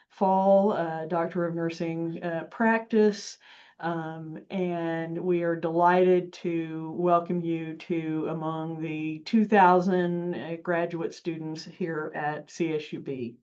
fall Doctor of Nursing practice. And we are delighted to welcome you to among the 2,000 graduate students here at CSUB.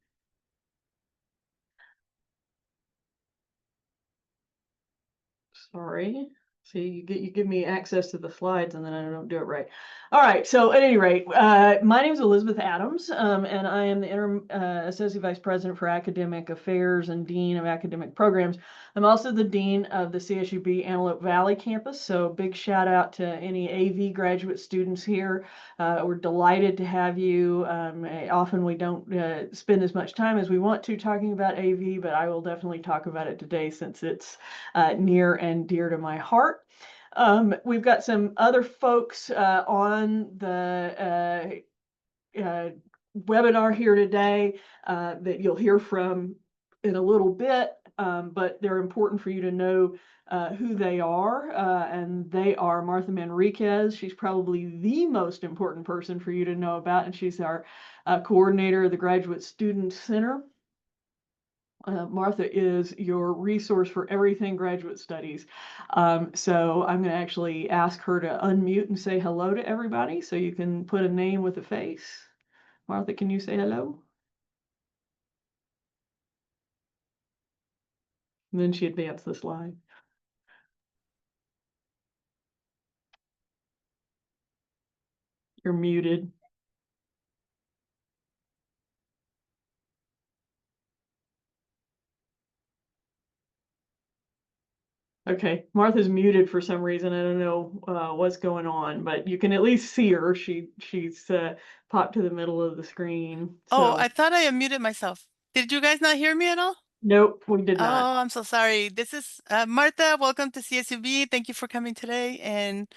Sorry. See, you give me access to the slides and then I don't do it right. All right. So at any rate, my name is Elizabeth Adams, and I am the interim Associate Vice President for Academic Affairs and Dean of Academic Programs. I'm also the Dean of the CSUB Antelope Valley campus. So big shout out to any AV graduate students here. We're delighted to have you. Often we don't spend as much time as we want to talking about AV, but I will definitely talk about it today since it's near and dear to my heart. We've got some other folks on the webinar here today that you'll hear from in a little bit, but they're important for you to know who they are, and they are Martha Manriquez. She's probably the most important person for you to know about, and she's our coordinator of the Graduate Student Center. Martha is your resource for everything graduate studies. So I'm going to actually ask her to unmute and say hello to everybody so you can put a name with a face. Martha, can you say hello? And then she advanced the slide. You're muted. Okay, Martha's muted for some reason. I don't know what's going on, but you can at least see her. She's popped to the middle of the screen. Oh, I thought I unmuted myself. Did you guys not hear me at all? Nope, we did not. Oh, I'm so sorry. This is Martha. Welcome to CSUB. Thank you for coming today. And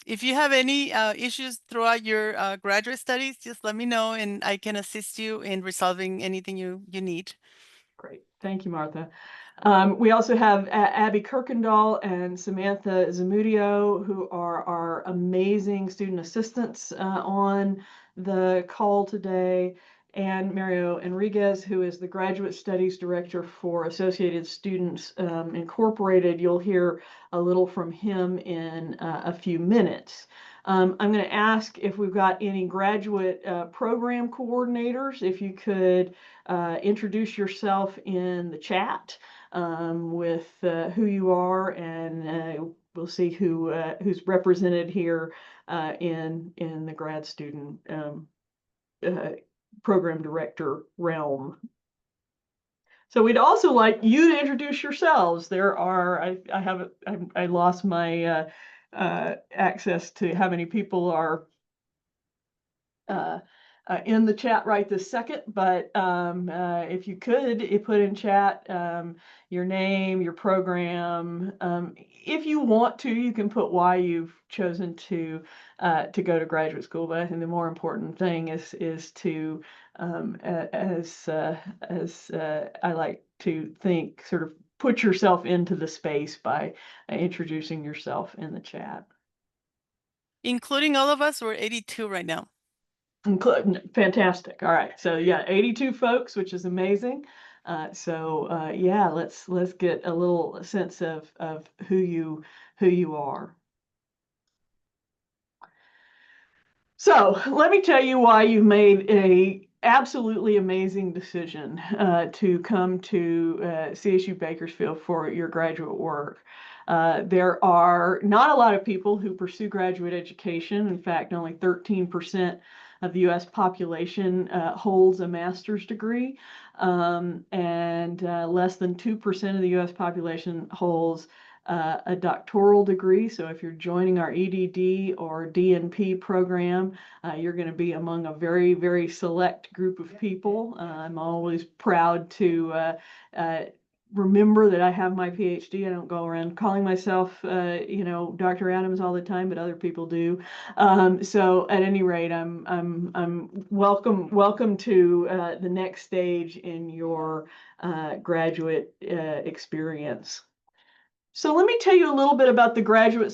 if you have any issues throughout your graduate studies, just let me know and I can assist you in resolving anything you need. Great. Thank you, Martha. We also have Abby Kirkendall and Samantha Zamudio, who are our amazing student assistants on the call today, and Mario Enriquez, who is the Graduate Studies Director for Associated Students Incorporated. You'll hear a little from him in a few minutes. I'm going to ask if we've got any graduate program coordinators, if you could introduce yourself in the chat with who you are, and we'll see who's represented here in the grad student program director realm. So we'd also like you to introduce yourselves. There are I lost my access to how many people are in the chat right this second, but if you could put in chat your name, your program. If you want to, you can put why you've chosen to go to graduate school. But I think the more important thing is to, as I like to think, sort of put yourself into the space by introducing yourself in the chat. Including all of us, we're 82 right now. Fantastic. All right. So yeah, 82 folks, which is amazing. Yeah, let's get a little sense of who you are. So let me tell you why you made a absolutely amazing decision to come to CSU Bakersfield for your graduate work. There are not a lot of people who pursue graduate education. In fact, only 13% of the U.S. population holds a master's degree, and less than 2% of the U.S. population holds a doctoral degree. So if you're joining our EDD or DNP program, you're going to be among a very, very select group of people. I'm always proud to remember that I have my PhD. I don't go around calling myself, Dr. Adams all the time, but other people do. So at any rate, I'm welcome to the next stage in your graduate experience. So let me tell you a little bit about the graduate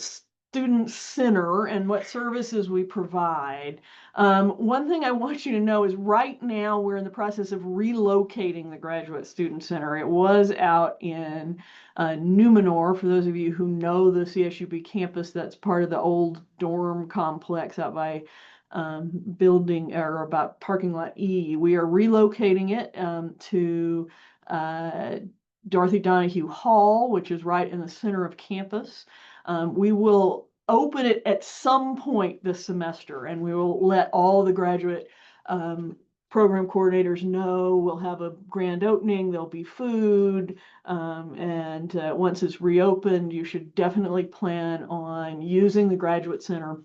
Student Center and what services we provide. One thing I want you to know is right now we're in the process of relocating the Graduate Student Center. It was out in Numenor, for those of you who know the CSUB campus. That's part of the old dorm complex out by building or about parking lot E. We are relocating it to Dorothy Donahue Hall, which is right in the center of campus. We will open it at some point this semester, and we will let all the graduate program coordinators know. We'll have a grand opening, there'll be food, and once it's reopened, you should definitely plan on using the Graduate Center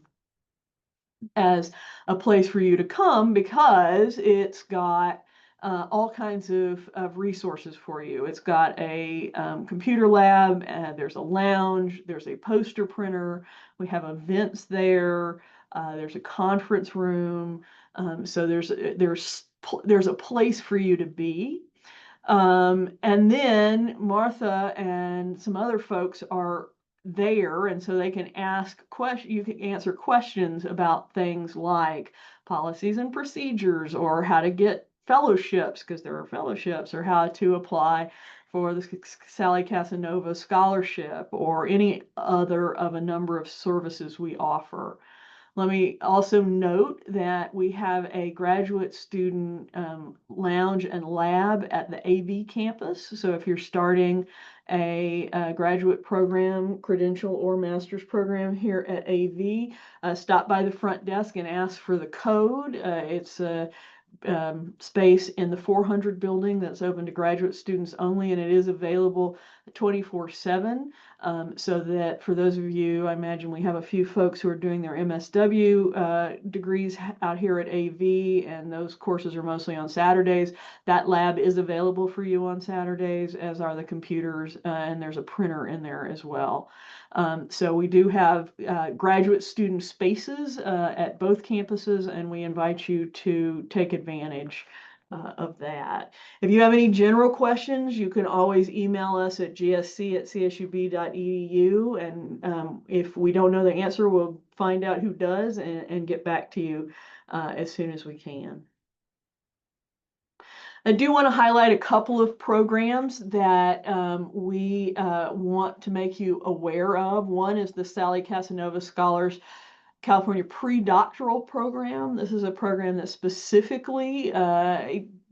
as a place for you to come because it's got all kinds of resources for you. It's got a computer lab, there's a lounge, there's a poster printer, we have events there, there's a conference room, so there's a place for you to be. And then Martha and some other folks are there, and so they can ask questions. You can answer questions about things like policies and procedures, or how to get fellowships, because there are fellowships, or how to apply for the Sally Casanova Scholarship, or any other of a number of services we offer. Let me also note that we have a graduate student lounge and lab at the AV campus. So if you're starting a graduate program, credential or master's program here at AV, stop by the front desk and ask for the code. It's a space in the 400 building that's open to graduate students only, and it is available 24/7. So that for those of you, I imagine we have a few folks who are doing their MSW degrees out here at AV, and those courses are mostly on Saturdays. That lab is available for you on Saturdays, as are the computers, and there's a printer in there as well. So we do have graduate student spaces at both campuses, and we invite you to take advantage of that. If you have any general questions, you can always email us at gsc@csub.edu, and if we don't know the answer, we'll find out who does and get back to you as soon as we can. I do want to highlight a couple of programs that we want to make you aware of. One is the Sally Casanova Scholars California Pre-Doctoral Program. This is a program that's specifically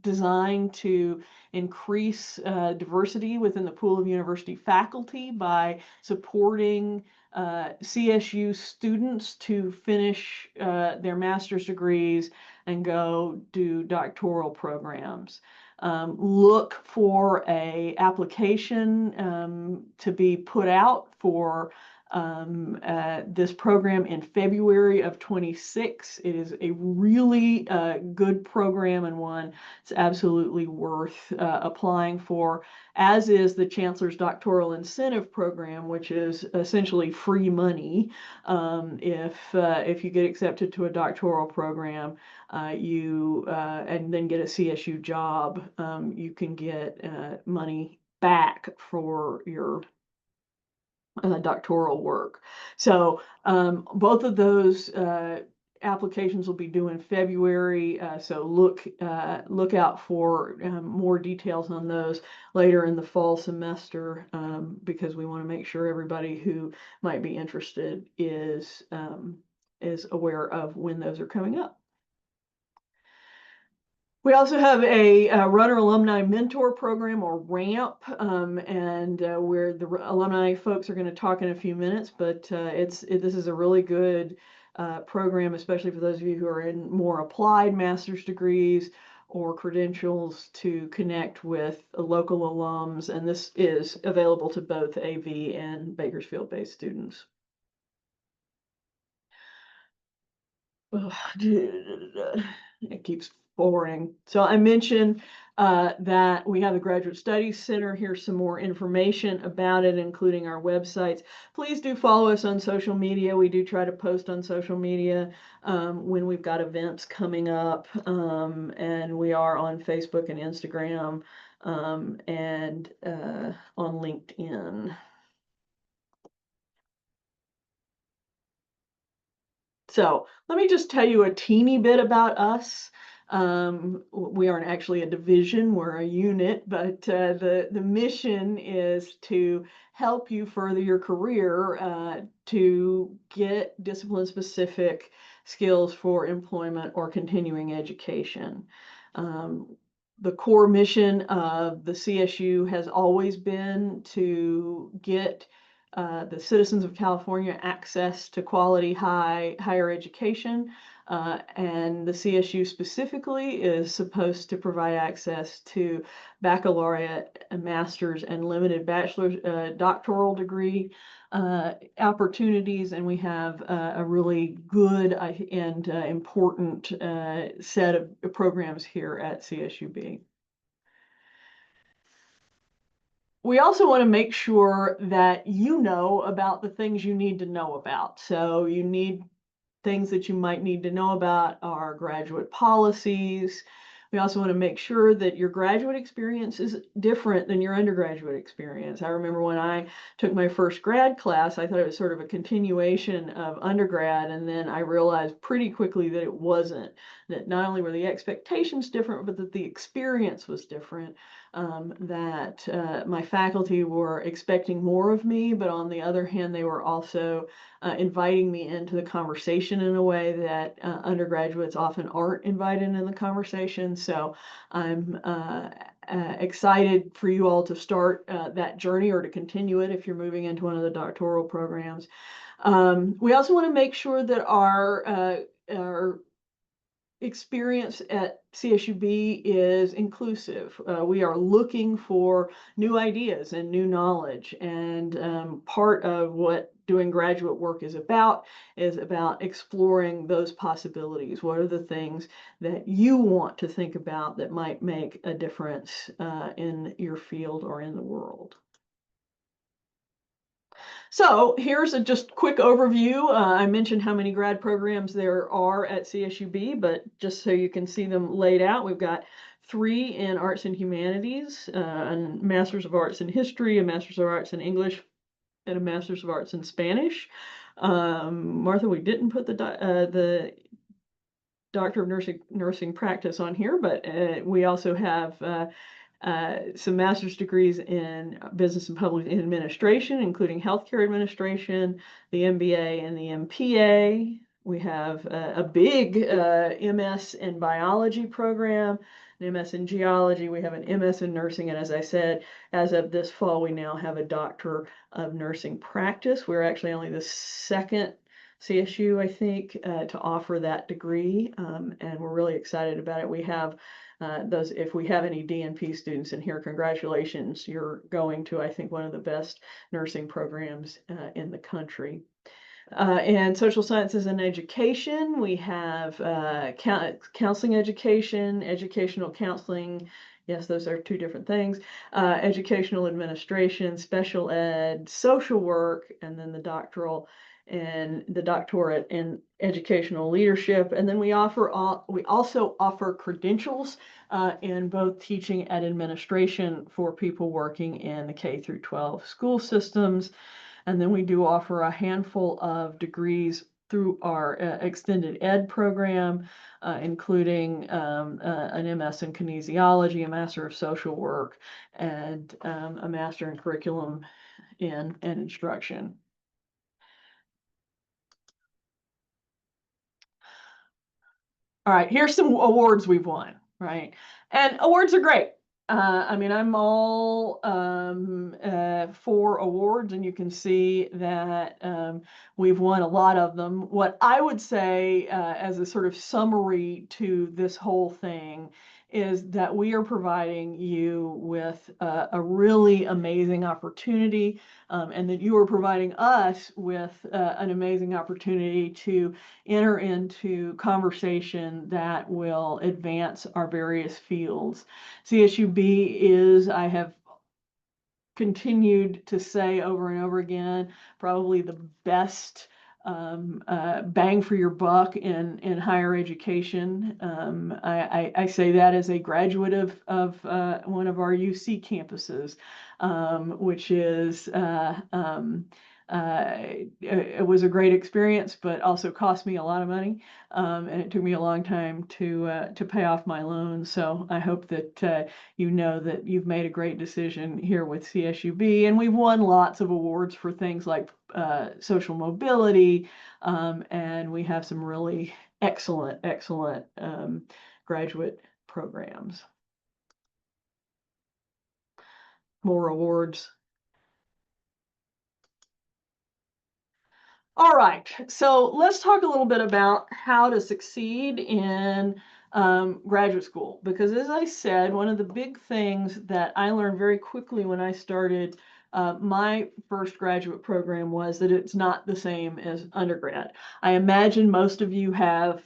designed to increase diversity within the pool of university faculty by supporting CSU students to finish their master's degrees and go do doctoral programs. Look for a application to be put out for this program in February of 26. It is a really good program, and one it's absolutely worth applying for, as is the Chancellor's Doctoral Incentive Program, which is essentially free money. If you get accepted to a doctoral program, and then get a CSU job, you can get money back for your doctoral work. So both of those applications will be due in February. So look out for more details on those later in the fall semester, because we want to make sure everybody who might be interested is aware of when those are coming up. We also have a Runner Alumni Mentor Program, or RAMP, and where the alumni folks are going to talk in a few minutes, but this is a really good program, especially for those of you who are in more applied master's degrees or credentials, to connect with local alums, and this is available to both AV and Bakersfield-based students. It keeps boring. So I mentioned that we have the Graduate Studies Center. Here's some more information about it, including our websites. Please do follow us on social media. We do try to post on social media when we've got events coming up, and we are on Facebook and Instagram, and on LinkedIn. So let me just tell you a teeny bit about us. We aren't actually a division, we're a unit, but the mission is to help you further your career to get discipline-specific skills for employment or continuing education. Um, the core mission of the CSU has always been to get the citizens of California access to quality higher education. And the CSU specifically is supposed to provide access to baccalaureate, a master's, and limited bachelor's, doctoral degree opportunities. And we have a really good and important set of programs here at CSUB. We also want to make sure that you know about the things you need to know about. So you need things that you might need to know about our graduate policies. We also want to make sure that your graduate experience is different than your undergraduate experience. I remember when I took my first grad class, I thought it was sort of a continuation of undergrad, and then I realized pretty quickly that it wasn't, that not only were the expectations different, but that the experience was different. That my faculty were expecting more of me, but on the other hand, they were also inviting me into the conversation in a way that undergraduates often aren't invited in the conversation. So I'm excited for you all to start that journey or to continue it if you're moving into one of the doctoral programs. We also want to make sure that our experience at CSUB is inclusive. We are looking for new ideas and new knowledge, and part of what doing graduate work is about exploring those possibilities. What are the things that you want to think about that might make a difference in your field or in the world? So here's a just quick overview. I mentioned how many grad programs there are at CSUB, but just so you can see them laid out, we've got 3 in Arts and Humanities, a Master's of Arts in History, a Master's of Arts in English, and a Master's of Arts in Spanish. Martha, we didn't put the Doctor of Nursing Practice on here, but we also have some master's degrees in business and public administration, including healthcare administration, the MBA and the MPA. We have a big MS in biology program, an MS in geology. We have an MS in nursing. And as I said, as of this fall, we now have a Doctor of Nursing Practice. We're actually only the second CSU, I think, to offer that degree, and we're really excited about it. We have those, if we have any DNP students in here, congratulations. You're going to, I think, one of the best nursing programs in the country. And social sciences and education, we have counseling education, educational counseling. Yes, those are 2 different things. Educational administration, special ed, social work, and then the doctoral and the doctorate in educational leadership. And then we also offer credentials in both teaching and administration for people working in the K through 12 school systems. And then we do offer a handful of degrees through our extended ed program, including an MS in kinesiology, a Master of Social Work, and a Master in Curriculum and Instruction. All right, here's some awards we've won, right? And awards are great. I mean, I'm all for awards, and you can see that we've won a lot of them. What I would say as a sort of summary to this whole thing is that we are providing you with a really amazing opportunity, and that you are providing us with an amazing opportunity to enter into conversation that will advance our various fields. CSUB is, I have continued to say over and over again, probably the best bang for your buck in higher education. I say that as a graduate of one of our UC campuses, which is it was a great experience, but also cost me a lot of money. And it took me a long time to pay off my loan. So I hope that you know that you've made a great decision here with CSUB. And we've won lots of awards for things like social mobility, and we have some really excellent graduate programs. More awards. All right, so let's talk a little bit about how to succeed in graduate school, because as I said, one of the big things that I learned very quickly when I started my first graduate program was that it's not the same as undergrad. I imagine most of you have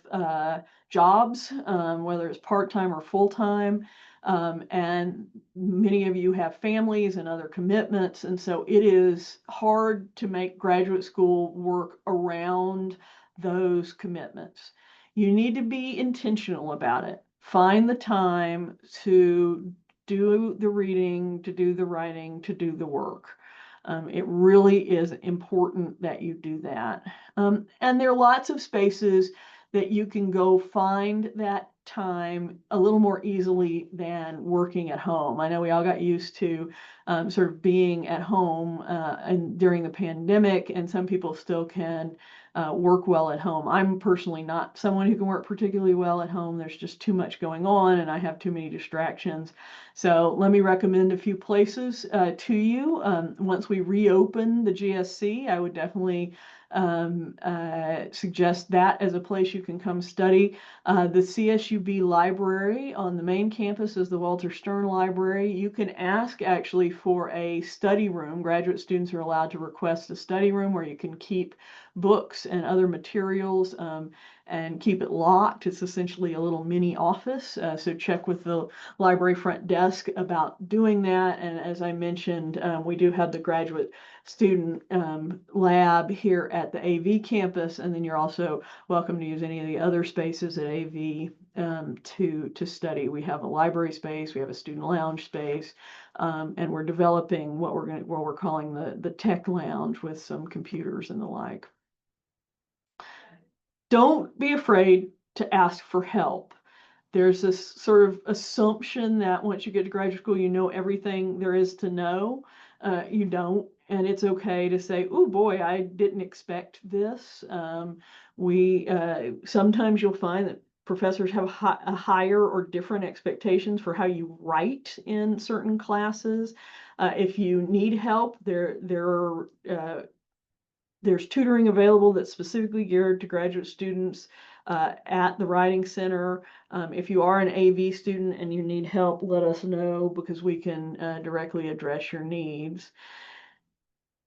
jobs, whether it's part-time or full-time, and many of you have families and other commitments, and so it is hard to make graduate school work around those commitments. You need to be intentional about it. Find the time to do the reading, to do the writing, to do the work. It really is important that you do that. And there are lots of spaces that you can go find that time a little more easily than working at home. I know we all got used to sort of being at home and during the pandemic, and some people still can work well at home. I'm personally not someone who can work particularly well at home. There's just too much going on, and I have too many distractions. So let me recommend a few places to you. Once we reopen the GSC, I would definitely suggest that as a place you can come study. The CSUB library on the main campus is the Walter Stern Library. You can ask actually for a study room. Graduate students are allowed to request a study room where you can keep books and other materials and keep it locked. It's essentially a little mini office. So check with the library front desk about doing that. And as I mentioned, we do have the graduate student lab here at the AV campus, and then you're also welcome to use any of the other spaces at AV to study. We have a library space, we have a student lounge space, and we're developing what we're calling the tech lounge with some computers and the like. Don't be afraid to ask for help. There's this sort of assumption that once you get to graduate school, you know everything there is to know. You don't, and it's okay to say, "Oh boy, I didn't expect this." We sometimes you'll find that professors have a higher or different expectations for how you write in certain classes. If you need help, there's tutoring available that's specifically geared to graduate students at the Writing Center. If you are an AV student and you need help, let us know because we can directly address your needs.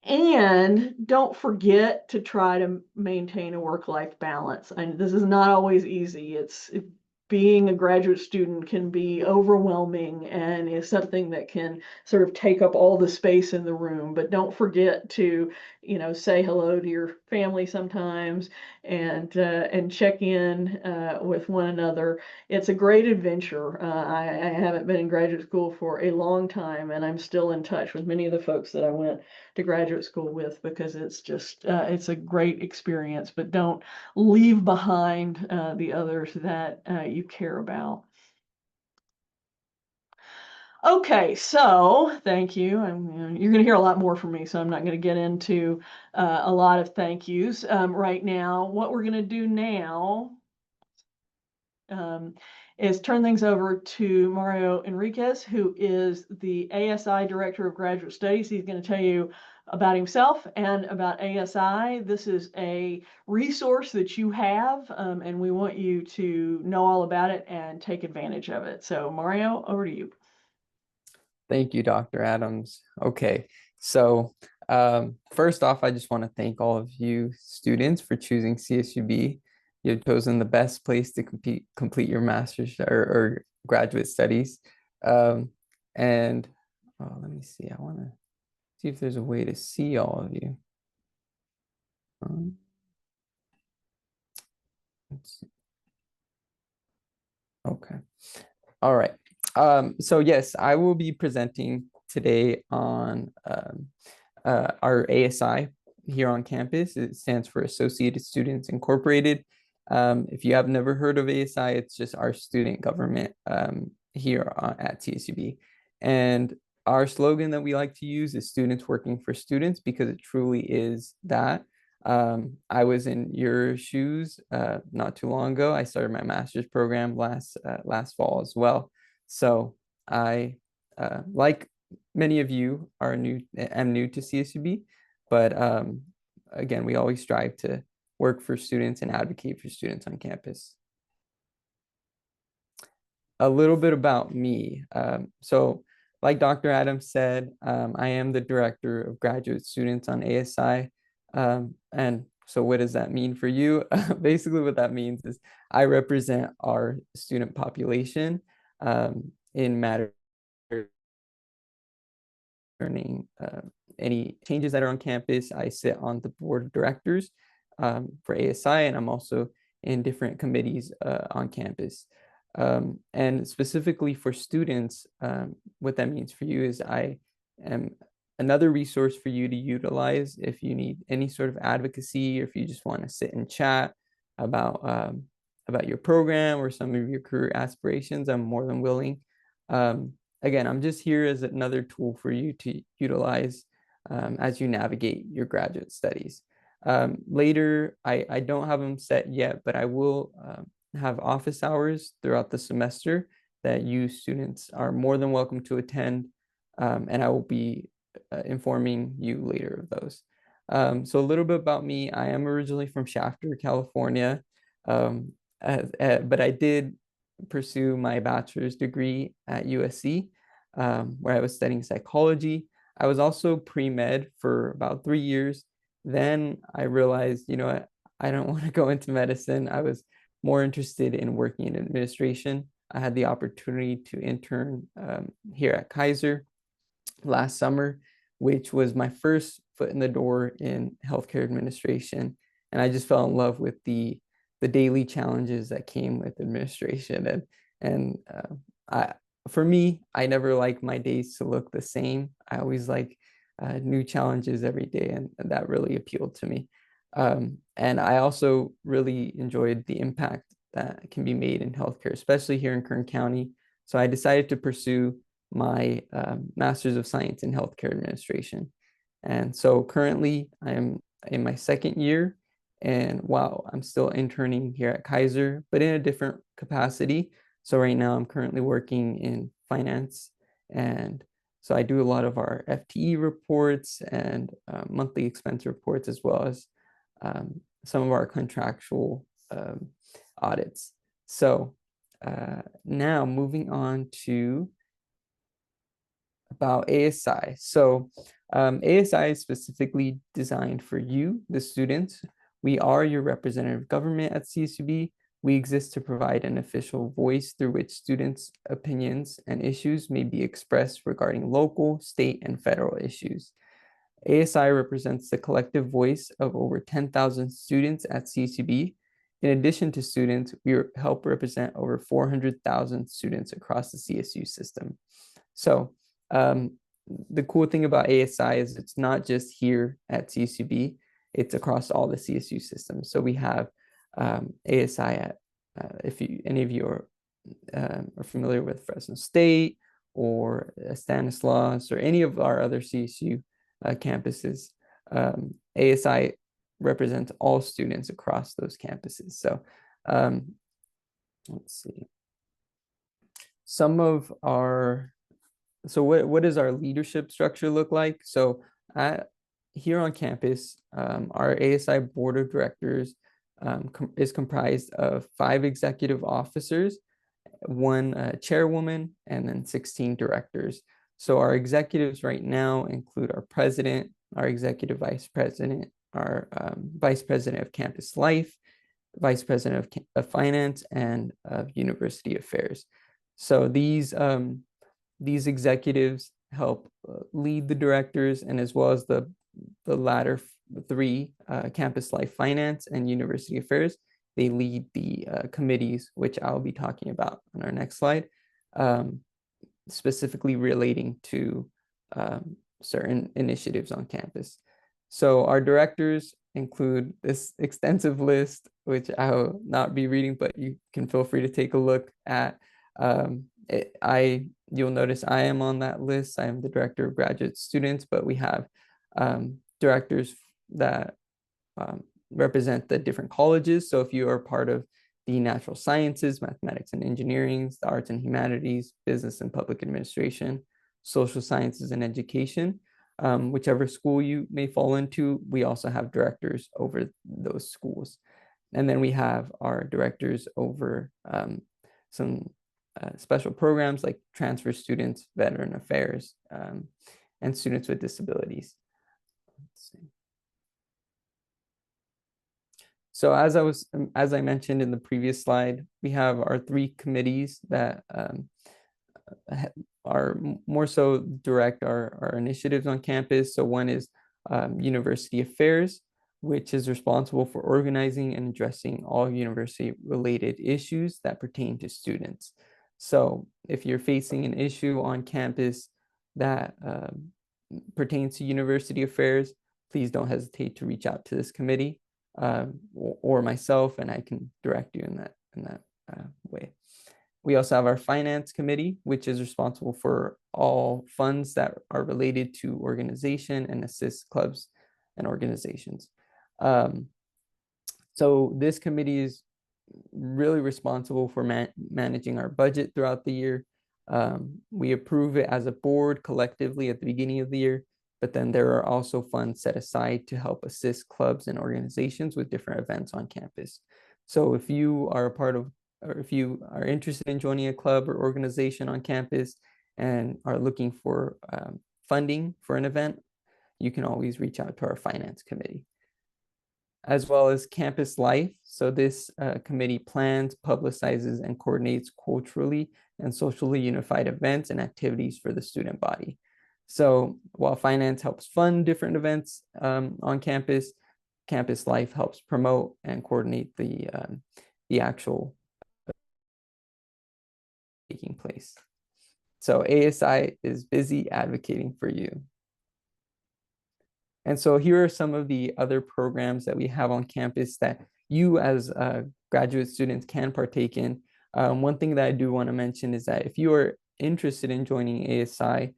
And don't forget to try to maintain a work-life balance. And this is not always easy. Being a graduate student can be overwhelming and is something that can sort of take up all the space in the room. But don't forget to, say hello to your family sometimes and check in with one another. It's a great adventure. I haven't been in graduate school for a long time, and I'm still in touch with many of the folks that I went to graduate school with because it's just it's a great experience. But don't leave behind the others that you care about. Okay, so thank you. You're going to hear a lot more from me, so I'm not going to get into a lot of thank yous right now. What we're going to do now is turn things over to Mario Enriquez, who is the ASI Director of Graduate Studies. He's going to tell you about himself and about ASI. This is a resource that you have, and we want you to know all about it and take advantage of it. So Mario, over to you. Thank you, Dr. Adams. Okay, so first off, I just want to thank all of you students for choosing CSUB. You've chosen the best place to complete your master's or graduate studies. And let me see, I want to see if there's a way to see all of you. Let's see. Okay, all right. So yes, I will be presenting today on our ASI here on campus. It stands for Associated Students Incorporated. If you have never heard of ASI, it's just our student government here at CSUB. And our slogan that we like to use is students working for students, because it truly is that. I was in your shoes not too long ago. I started my master's program last fall as well. So I, like many of you, am new to CSUB, but again, we always strive to work for students and advocate for students on campus. A little bit about me. So like Dr. Adams said, I am the director of graduate students on ASI. And so what does that mean for you? Basically, what that means is I represent our student population in matter learning any changes that are on campus. I sit on the board of directors for ASI, and I'm also in different committees on campus. And specifically for students, what that means for you is I am another resource for you to utilize if you need any sort of advocacy, or if you just want to sit and chat about your program or some of your career aspirations. I'm more than willing. Again, I'm just here as another tool for you to utilize as you navigate your graduate studies. Later, I don't have them set yet, but I will have office hours throughout the semester that you students are more than welcome to attend, and I will be informing you later of those. So a little bit about me. I am originally from Shafter, California, but I did pursue my bachelor's degree at USC, where I was studying psychology. I was also pre-med for about 3 years. Then I realized, you know what, I don't want to go into medicine. I was more interested in working in administration. I had the opportunity to intern here at Kaiser last summer, which was my first foot in the door in healthcare administration. And I just fell in love with the daily challenges that came with administration. And for me, I never like my days to look the same. I always like new challenges every day, and that really appealed to me. And I also really enjoyed the impact that can be made in healthcare, especially here in Kern County. So I decided to pursue my Master's of Science in Healthcare Administration. And so currently I am in my second year, and while I'm still interning here at Kaiser, but in a different capacity. So right now I'm currently working in finance, and so I do a lot of our FTE reports and monthly expense reports, as well as some of our contractual audits. So now moving on to about ASI. So ASI is specifically designed for you, the students. We are your representative government at CSUB. We exist to provide an official voice through which students' opinions and issues may be expressed regarding local, state, and federal issues. ASI represents the collective voice of over 10,000 students at CSUB. In addition to students, we help represent over 400,000 students across the CSU system. So the cool thing about ASI is it's not just here at CSUB, it's across all the CSU systems. So we have ASI at, if any of you are familiar with Fresno State or Stanislaus or any of our other CSU campuses, ASI represents all students across those campuses. So let's see. Some of our, so what does our leadership structure look like? So here on campus, our ASI board of directors is comprised of 5 executive officers, 1 chairwoman, and then 16 directors. So our executives right now include our president, our executive vice president, our vice president of campus life, vice president of finance, and of university affairs. So these executives help lead the directors, and as well as the latter 3, campus life, finance, and university affairs, they lead the committees, which I'll be talking about on our next slide, specifically relating to certain initiatives on campus. So our directors include this extensive list, which I will not be reading, but you can feel free to take a look at. You'll notice I am on that list. I am the director of graduate students, but we have directors that represent the different colleges. So if you are part of the natural sciences, mathematics and engineering, the arts and humanities, business and public administration, social sciences and education, whichever school you may fall into, we also have directors over those schools. And then we have our directors over some special programs like transfer students, veteran affairs, and students with disabilities. Let's see. So as I mentioned in the previous slide, we have our 3 committees that are more so direct our initiatives on campus. So one is University Affairs, which is responsible for organizing and addressing all university-related issues that pertain to students. So if you're facing an issue on campus that pertains to University Affairs, please don't hesitate to reach out to this committee or myself, and I can direct you in that way. We also have our finance committee, which is responsible for all funds that are related to organization and assist clubs and organizations. So this committee is really responsible for managing our budget throughout the year. We approve it as a board collectively at the beginning of the year, but then there are also funds set aside to help assist clubs and organizations with different events on campus. So if you are a part of, or if you are interested in joining a club or organization on campus and are looking for funding for an event, you can always reach out to our finance committee. As well as campus life. So this committee plans, publicizes, and coordinates culturally and socially unified events and activities for the student body. So while finance helps fund different events on campus, campus life helps promote and coordinate the actual taking place. So ASI is busy advocating for you. And so here are some of the other programs that we have on campus that you as graduate students can partake in. One thing that I do want to mention is that if you are interested in joining ASI,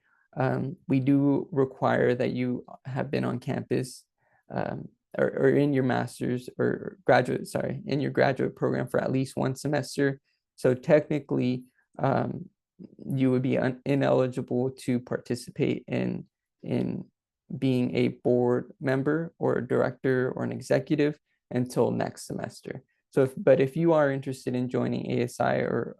we do require that you have been on campus or in your master's or graduate, in your graduate program for at least 1 semester. So technically, you would be ineligible to participate in being a board member or a director or an executive until next semester. So but if you are interested in joining ASI or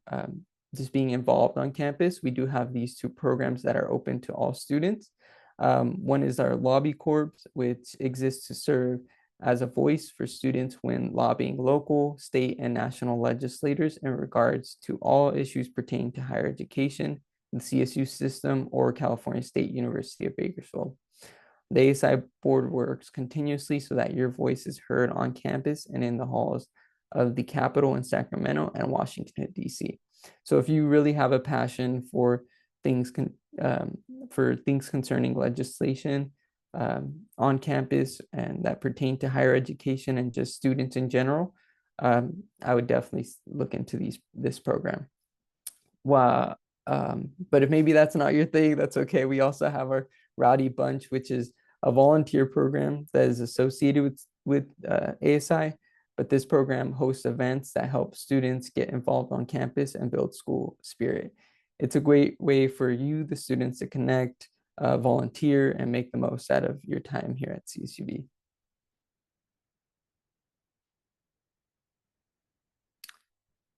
just being involved on campus, we do have these 2 programs that are open to all students. One is our Lobby Corps, which exists to serve as a voice for students when lobbying local, state, and national legislators in regards to all issues pertaining to higher education, the CSU system, or California State University of Bakersfield. The ASI board works continuously so that your voice is heard on campus and in the halls of the Capitol in Sacramento and Washington, D.C. So if you really have a passion for things concerning legislation on campus and that pertain to higher education and just students in general, I would definitely look into this program. But if maybe that's not your thing, that's okay. We also have our Rowdy Bunch, which is a volunteer program that is associated with ASI, but this program hosts events that help students get involved on campus and build school spirit. It's a great way for you, the students, to connect, volunteer, and make the most out of your time here at CSUB.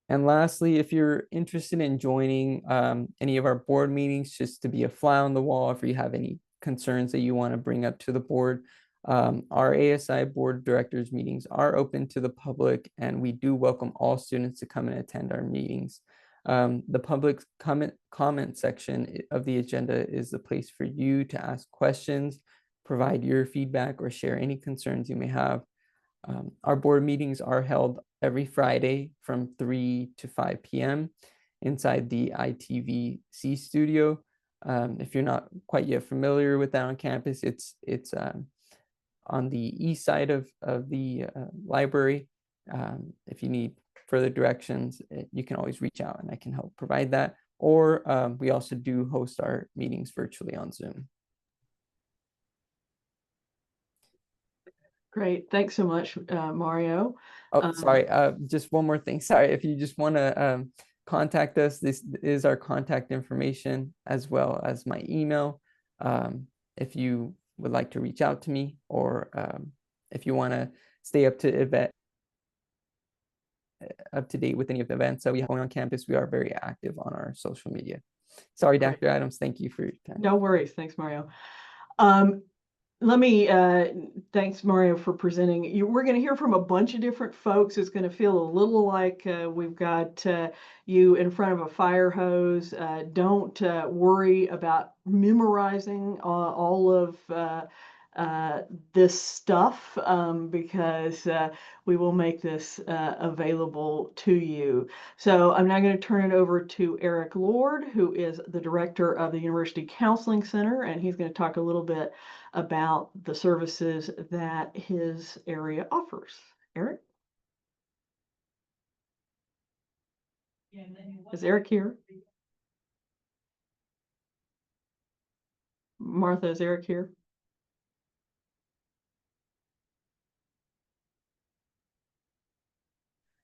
And lastly, if you're interested in joining any of our board meetings, just to be a fly on the wall, if you have any concerns that you want to bring up to the board, our ASI board of directors meetings are open to the public, and we do welcome all students to come and attend our meetings. The public comment section of the agenda is the place for you to ask questions, provide your feedback, or share any concerns you may have. Our board meetings are held every Friday from 3 to 5 p.m. inside the ITVC studio. If you're not quite yet familiar with that on campus, it's on the east side of the library. If you need further directions, you can always reach out and I can help provide that. Or we also do host our meetings virtually on Zoom. Great. Thanks so much, Mario. Oh, sorry. Just one more thing. Sorry. If you just want to contact us, this is our contact information as well as my email. If you would like to reach out to me, or if you want to stay up to date with any of the events that we have going on campus, we are very active on our social media. Sorry, Dr. Adams. Thank you for your time. No worries. Thanks, Mario. Thanks, Mario, for presenting. We're going to hear from a bunch of different folks. It's going to feel a little like we've got you in front of a fire hose. Don't worry about memorizing all of this stuff, because we will make this available to you. So I'm now going to turn it over to Eric Lord, who is the director of the University Counseling Center, and he's going to talk a little bit about the services that his area offers. Eric? Is Eric here? Martha, is Eric here?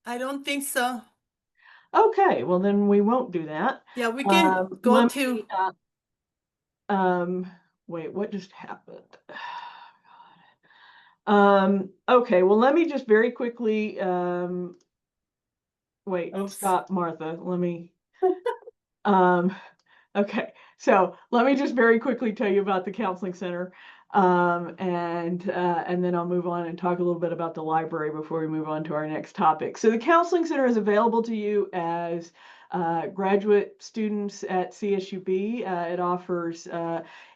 I don't think so. Okay, well then we won't do that. Yeah, we can go let to. me, wait, what just happened? Okay, well, let me just very quickly, wait, Oops. stop, Martha. Let me, okay, so let me just very quickly tell you about the Counseling Center. And then I'll move on and talk a little bit about the library before we move on to our next topic. So the Counseling Center is available to you as graduate students at CSUB. It offers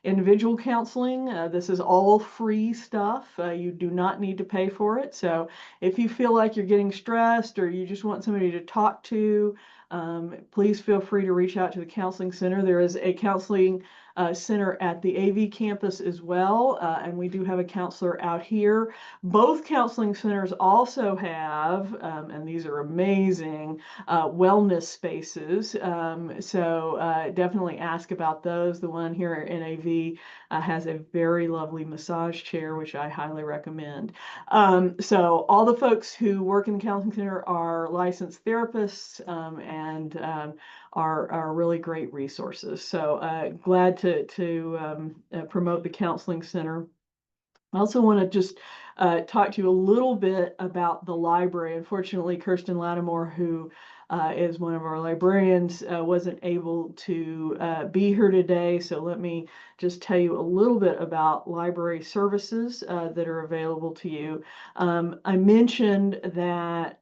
individual counseling. This is all free stuff. You do not need to pay for it. So if you feel like you're getting stressed or you just want somebody to talk to, please feel free to reach out to the Counseling Center. There is a counseling center at the AV campus as well, and we do have a counselor out here. Both counseling centers also have, and these are amazing, wellness spaces. So definitely ask about those. The one here in AV has a very lovely massage chair, which I highly recommend. So all the folks who work in the Counseling Center are licensed therapists, and are really great resources. So glad to promote the Counseling Center. I also want to just talk to you a little bit about the library. Unfortunately, Kirsten Lattimore, who is one of our librarians, wasn't able to be here today. So let me just tell you a little bit about library services that are available to you. I mentioned that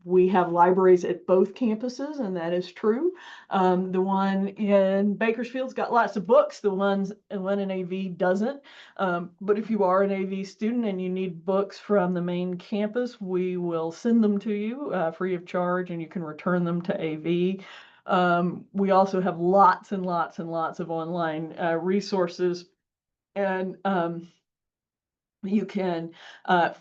we have libraries at both campuses, and that is true. The one in Bakersfield's got lots of books. The one in AV doesn't. But if you are an AV student and you need books from the main campus, we will send them to you free of charge, and you can return them to AV. We also have lots and lots and lots of online resources, and you can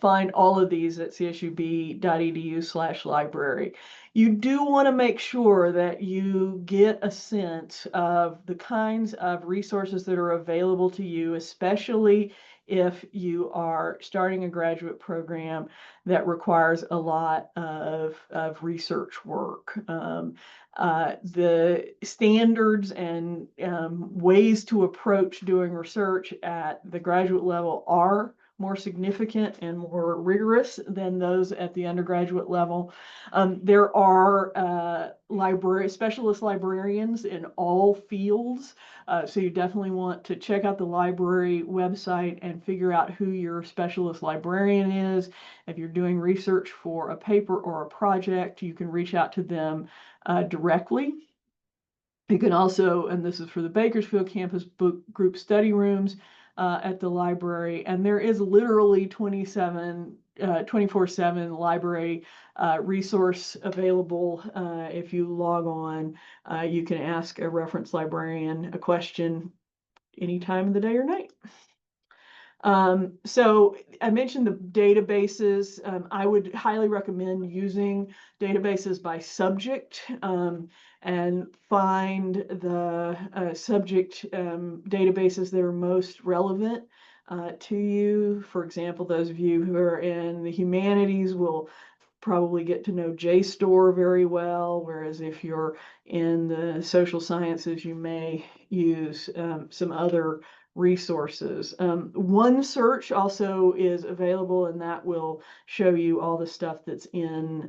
find all of these at csub.edu/library. You do want to make sure that you get a sense of the kinds of resources that are available to you, especially if you are starting a graduate program that requires a lot of research work. The standards and ways to approach doing research at the graduate level are more significant and more rigorous than those at the undergraduate level. There are specialist librarians in all fields, so you definitely want to check out the library website and figure out who your specialist librarian is. If you're doing research for a paper or a project, you can reach out to them directly. You can also, and this is for the Bakersfield campus, book group study rooms at the library, and there is literally 24/7 library resource available. If you log on, you can ask a reference librarian a question any time of the day or night. So I mentioned the databases. I would highly recommend using databases by subject, and find the subject databases that are most relevant to you. For example, those of you who are in the humanities will probably get to know JSTOR very well, whereas if you're in the social sciences, you may use some other resources. OneSearch also is available, and that will show you all the stuff that's in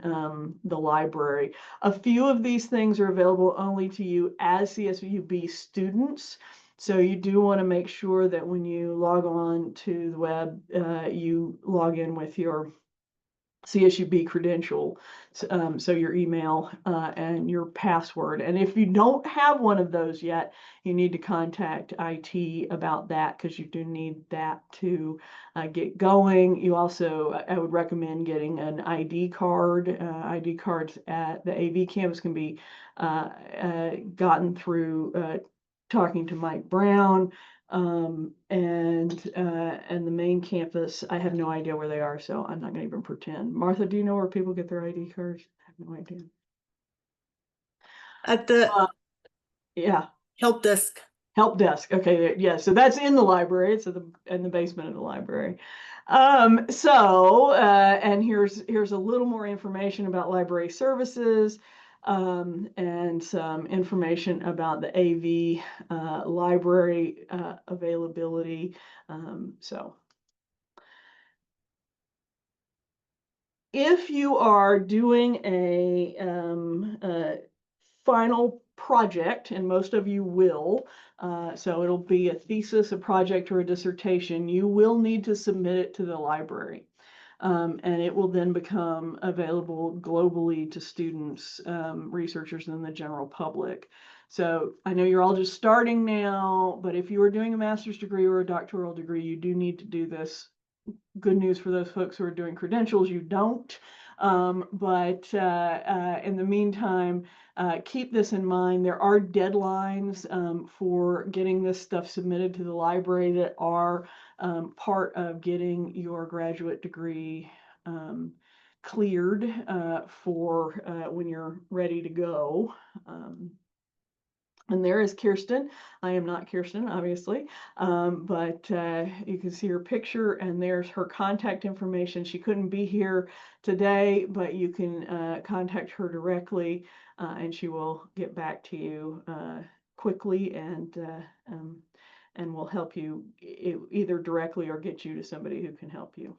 the library. A few of these things are available only to you as CSUB students. So you do want to make sure that when you log on to the web, you log in with your CSUB credential, so your email and your password. And if you don't have one of those yet, you need to contact IT about that, because you do need that to get going. You also, I would recommend getting an ID card. ID cards at the AV campus can be gotten through talking to Mike Brown. And the main campus, I have no idea where they are, so I'm not going to even pretend. Martha, do you know where people get their ID cards? I have no idea. At the Yeah, help desk. help desk. Okay, yeah, so that's in the library. It's in the basement of the library. And here's a little more information about library services, and some information about the AV library availability. So if you are doing a final project, and most of you will, so it'll be a thesis, a project, or a dissertation, you will need to submit it to the library. And it will then become available globally to students, researchers, and the general public. So I know you're all just starting now, but if you are doing a master's degree or a doctoral degree, you do need to do this. Good news for those folks who are doing credentials, you don't. But in the meantime, keep this in mind. There are deadlines for getting this stuff submitted to the library that are part of getting your graduate degree cleared for when you're ready to go. And there is Kirsten. I am not Kirsten, obviously, but you can see her picture, and there's her contact information. She couldn't be here today, but you can contact her directly, and she will get back to you quickly, and will help you either directly or get you to somebody who can help you.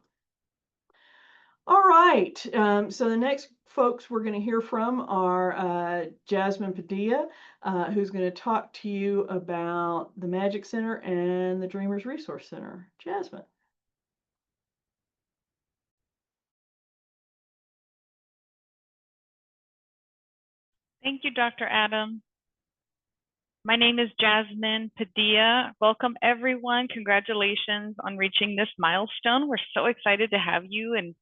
All right, so the next folks we're going to hear from are Jasmine Padilla, who's going to talk to you about the Magic Center and the Dreamers Resource Center. Jasmine. Thank you, Dr. Adam. My name is Jasmine Padilla. Welcome, everyone. Congratulations on reaching this milestone. We're so excited to have you and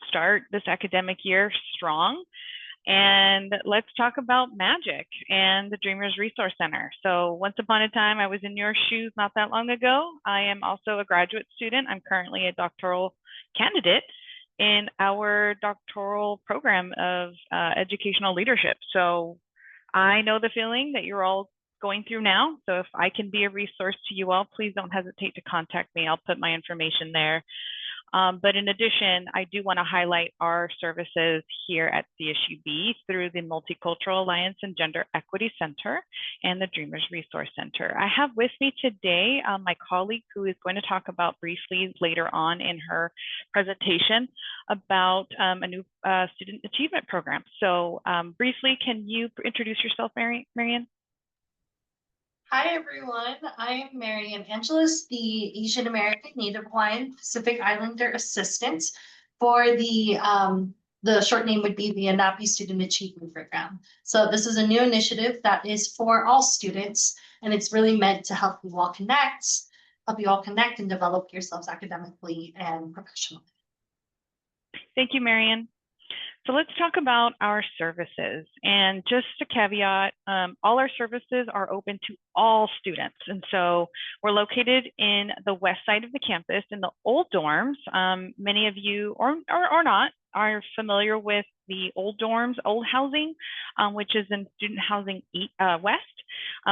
start this academic year strong. And let's talk about magic and the Dreamers Resource Center. So once upon a time, I was in your shoes not that long ago. I am also a graduate student. I'm currently a doctoral candidate in our doctoral program of educational leadership. So I know the feeling that you're all going through now. So if I can be a resource to you all, please don't hesitate to contact me. I'll put my information there. But in addition, I do want to highlight our services here at CSUB through the Multicultural Alliance and Gender Equity Center and the Dreamers Resource Center. I have with me today my colleague who is going to talk about briefly later on in her presentation about a new student achievement program. So briefly, can you introduce yourself, Marian? Hi, everyone. I am Marian Angeles, the Asian American Native Hawaiian Pacific Islander Assistant for the short name would be the ANAPI Student Achievement Program. So this is a new initiative that is for all students, and it's really meant to help you all connect and develop yourselves academically and professionally. Thank you, Marian. So let's talk about our services. And just a caveat, all our services are open to all students. And so we're located in the west side of the campus in the old dorms. Many of you, or not, are familiar with the old dorms, old housing, which is in student housing west.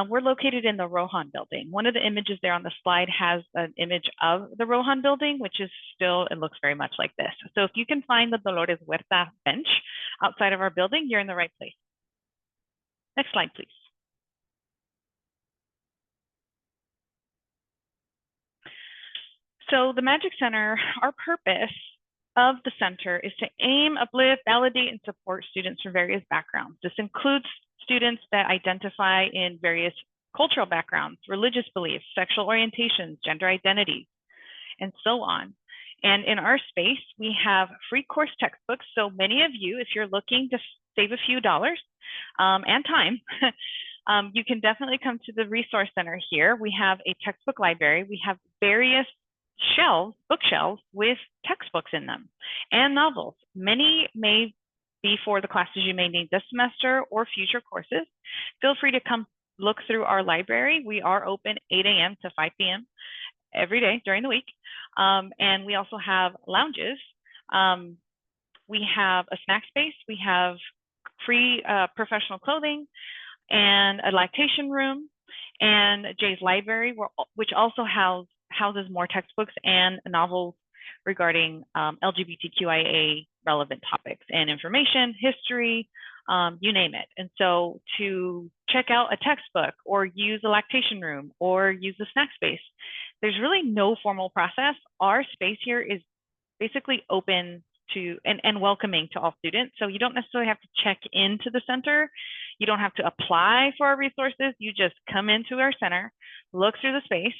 We're located in the Rohan building. One of the images there on the slide has an image of the Rohan building, which is still, it looks very much like this. So if you can find the Dolores Huerta bench outside of our building, you're in the right place. Next slide, please. So the Magic Center, our purpose of the center is to aim, uplift, validate, and support students from various backgrounds. This includes students that identify in various cultural backgrounds, religious beliefs, sexual orientations, gender identities, and so on. And in our space, we have free course textbooks. So many of you, if you're looking to save a few dollars and time, you can definitely come to the Resource Center here. We have a textbook library. We have various shelves, bookshelves with textbooks in them and novels. Many may be for the classes you may need this semester or future courses. Feel free to come look through our library. We are open 8 a.m. to 5 p.m. every day during the week. And we also have lounges. We have a snack space. We have free professional clothing and a lactation room, and Jay's library, which also houses more textbooks and novels regarding LGBTQIA relevant topics and information, history, you name it. And so to check out a textbook or use a lactation room or use the snack space, there's really no formal process. Our space here is basically open to and welcoming to all students. So you don't necessarily have to check into the center. You don't have to apply for our resources. You just come into our center, look through the space,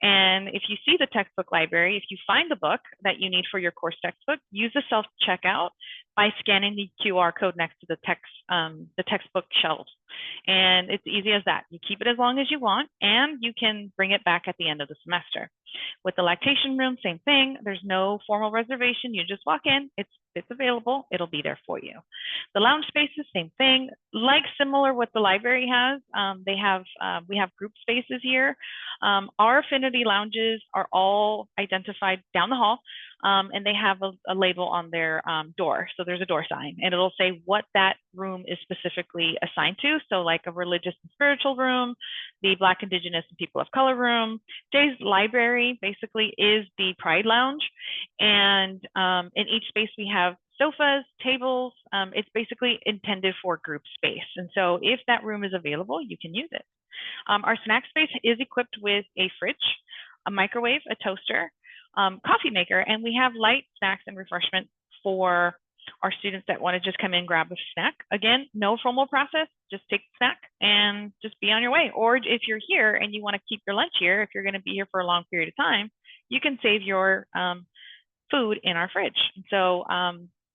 and if you see the textbook library, if you find the book that you need for your course textbook, use the self-checkout by scanning the QR code next to the textbook shelves. And it's easy as that. You keep it as long as you want, and you can bring it back at the end of the semester. With the lactation room, same thing. There's no formal reservation. You just walk in. It's available. It'll be there for you. The lounge spaces, same thing. Like similar what the library has. We have group spaces here. Our affinity lounges are all identified down the hall, and they have a label on their door. So there's a door sign, and it'll say what that room is specifically assigned to. So like a religious and spiritual room, the Black, Indigenous, and People of Color room. Jay's library basically is the Pride Lounge, and in each space we have sofas, tables. It's basically intended for group space, and so if that room is available, you can use it. Our snack space is equipped with a fridge, a microwave, a toaster, coffee maker, and we have light snacks and refreshments for our students that want to just come in, grab a snack. Again, no formal process, just take the snack and just be on your way. Or if you're here and you want to keep your lunch here, if you're going to be here for a long period of time, you can save your food in our fridge. So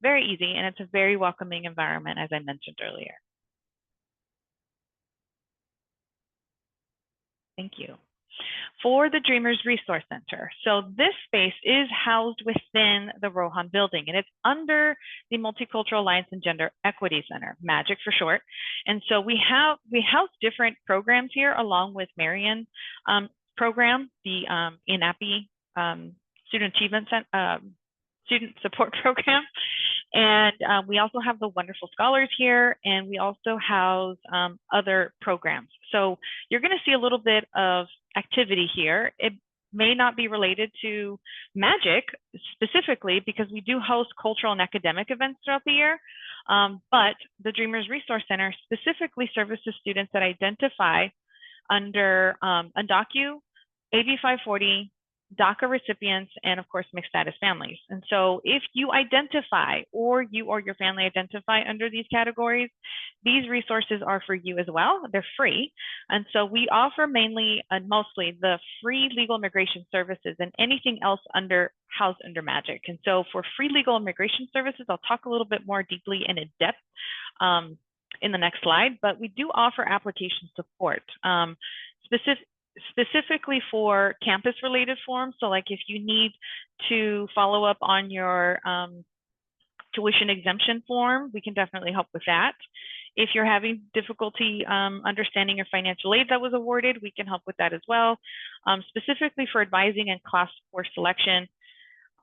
very easy, and it's a very welcoming environment, as I mentioned earlier. Thank you. For the Dreamers Resource Center. So this space is housed within the Rohan building, and it's under the Multicultural Alliance and Gender Equity Center, MAGIC for short. And so we house different programs here along with Marion program, the INAPI Student Achievement Student Support Program. And we also have the wonderful scholars here, and we also house other programs. So you're going to see a little bit of activity here. It may not be related to MAGIC specifically because we do host cultural and academic events throughout the year, but the Dreamers Resource Center specifically services students that identify under UNDOCU, AB 540, DACA recipients, and of course, mixed status families. And so if you identify or you or your family identify under these categories, these resources are for you as well. They're free. And so we offer mainly and mostly the free legal immigration services and anything else housed under MAGIC. And so for free legal immigration services, I'll talk a little bit more deeply and in depth in the next slide, but we do offer application support. Specifically for campus related forms. So like if you need to follow up on your tuition exemption form, we can definitely help with that. If you're having difficulty understanding your financial aid that was awarded, we can help with that as well. Specifically for advising and class course selection,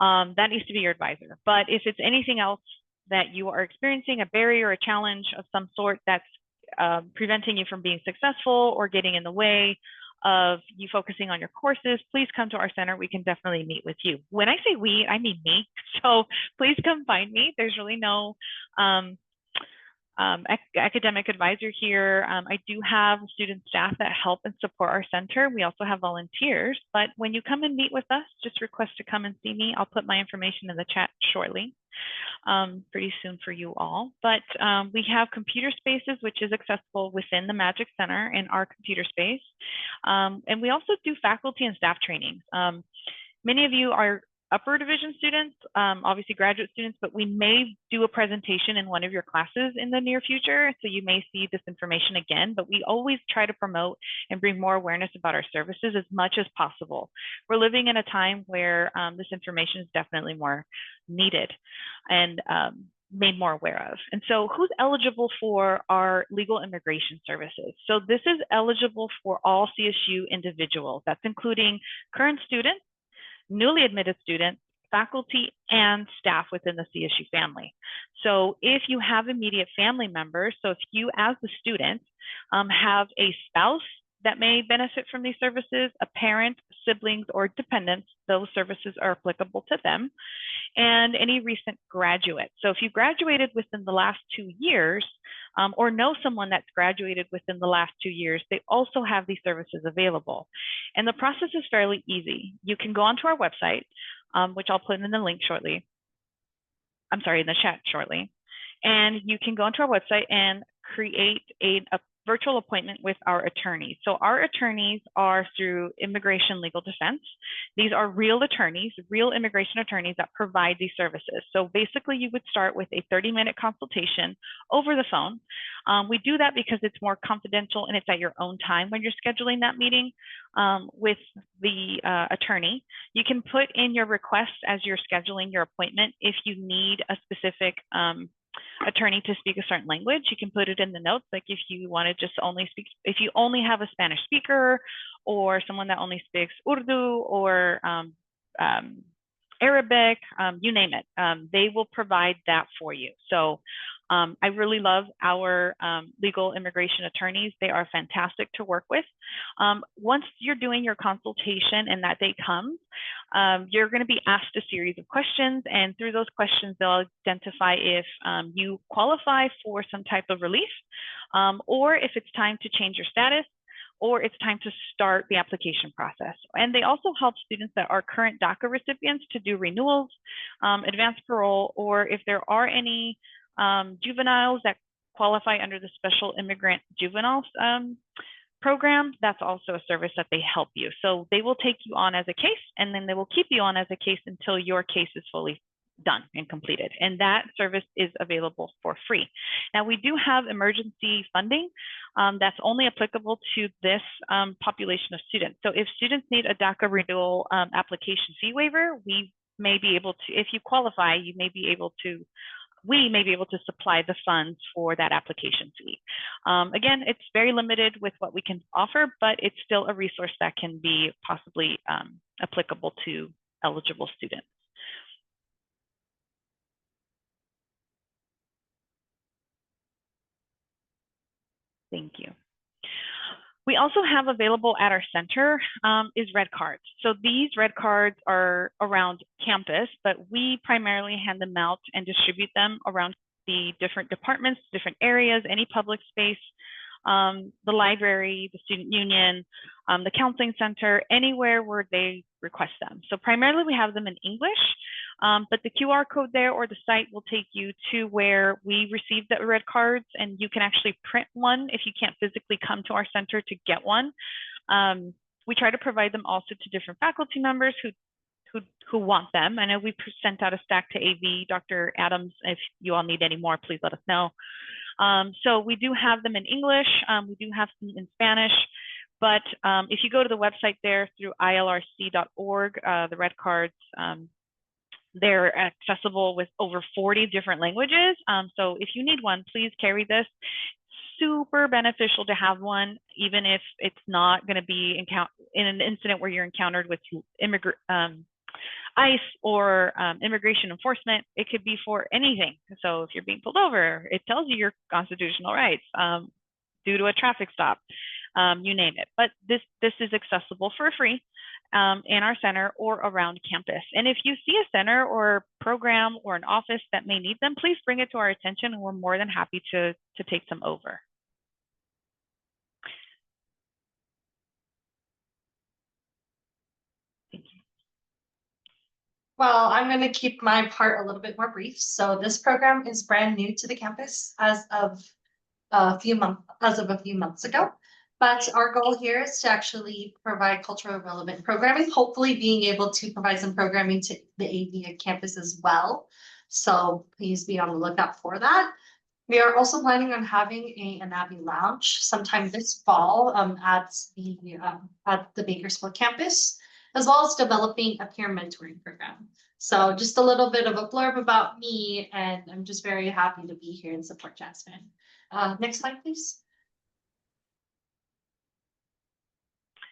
that needs to be your advisor. But if it's anything else that you are experiencing, a barrier, a challenge of some sort that's preventing you from being successful or getting in the way of you focusing on your courses, please come to our center. We can definitely meet with you. When I say we, I mean me. So please come find me. There's really no academic advisor here. I do have student staff that help and support our center. We also have volunteers, but when you come and meet with us, just request to come and see me. I'll put my information in the chat shortly, pretty soon for you all. But we have computer spaces, which is accessible within the Magic Center in our computer space. And we also do faculty and staff trainings. Many of you are upper division students, obviously graduate students, but we may do a presentation in one of your classes in the near future. So you may see this information again, but we always try to promote and bring more awareness about our services as much as possible. We're living in a time where this information is definitely more needed and made more aware of. And so who's eligible for our legal immigration services? So this is eligible for all CSU individuals. That's including current students, newly admitted students, faculty, and staff within the CSU family. So if you have immediate family members, so if you as the student have a spouse that may benefit from these services, a parent, siblings, or dependents, those services are applicable to them, and any recent graduate. So if you graduated within the last 2 years, or know someone that's graduated within the last 2 years, they also have these services available. And the process is fairly easy. You can go onto our website, which I'll put in the link shortly. I'm sorry, in the chat shortly. And you can go onto our website and create a virtual appointment with our attorneys. So our attorneys are through Immigration Legal Defense. These are real attorneys, real immigration attorneys that provide these services. So basically you would start with a 30-minute consultation over the phone. We do that because it's more confidential and it's at your own time when you're scheduling that meeting with the attorney. You can put in your request as you're scheduling your appointment. If you need a specific attorney to speak a certain language, you can put it in the notes. Like if you want to just only speak, if you only have a Spanish speaker or someone that only speaks Urdu or Arabic, you name it, they will provide that for you. So I really love our legal immigration attorneys. They are fantastic to work with. Once you're doing your consultation and that day comes, you're going to be asked a series of questions, and through those questions, they'll identify if you qualify for some type of relief, or if it's time to change your status, or it's time to start the application process. And they also help students that are current DACA recipients to do renewals, advanced parole, or if there are any juveniles that qualify under the Special Immigrant Juveniles program, that's also a service that they help you. So they will take you on as a case, and then they will keep you on as a case until your case is fully done and completed. And that service is available for free. Now, we do have emergency funding that's only applicable to this population of students. So if students need a DACA renewal application fee waiver, we may be able to, if you qualify, you may be able to, we may be able to supply the funds for that application fee. Again, it's very limited with what we can offer, but it's still a resource that can be possibly applicable to eligible students. Thank you. We also have available at our center is red cards. So these red cards are around campus, but we primarily hand them out and distribute them around the different departments, different areas, any public space, the library, the student union, the counseling center, anywhere where they request them. So primarily we have them in English, but the QR code there or the site will take you to where we receive the red cards, and you can actually print one if you can't physically come to our center to get one. We try to provide them also to different faculty members who want them. I know we sent out a stack to AV, Dr. Adams. If you all need any more, please let us know. So we do have them in English. We do have some in Spanish. But if you go to the website there through ilrc.org, the red cards, They're accessible with over 40 different languages. So if you need one, please carry this. Super beneficial to have one, even if it's not going to be in an incident where you're encountered with ICE or immigration enforcement. It could be for anything. So if you're being pulled over, it tells you your constitutional rights due to a traffic stop, you name it. But this is accessible for free in our center or around campus. And if you see a center or program or an office that may need them, please bring it to our attention, and we're more than happy to take them over. Thank you. Well, I'm going to keep my part a little bit more brief. So this program is brand new to the campus as of a few months ago. But our goal here is to actually provide culturally relevant programming, hopefully being able to provide some programming to the AV campus as well. So please be on the lookout for that. We are also planning on having an AVI lounge sometime this fall at the Bakersfield campus, as well as developing a peer mentoring program. So just a little bit of a blurb about me, and I'm just very happy to be here and support Jasmine. Next slide, please.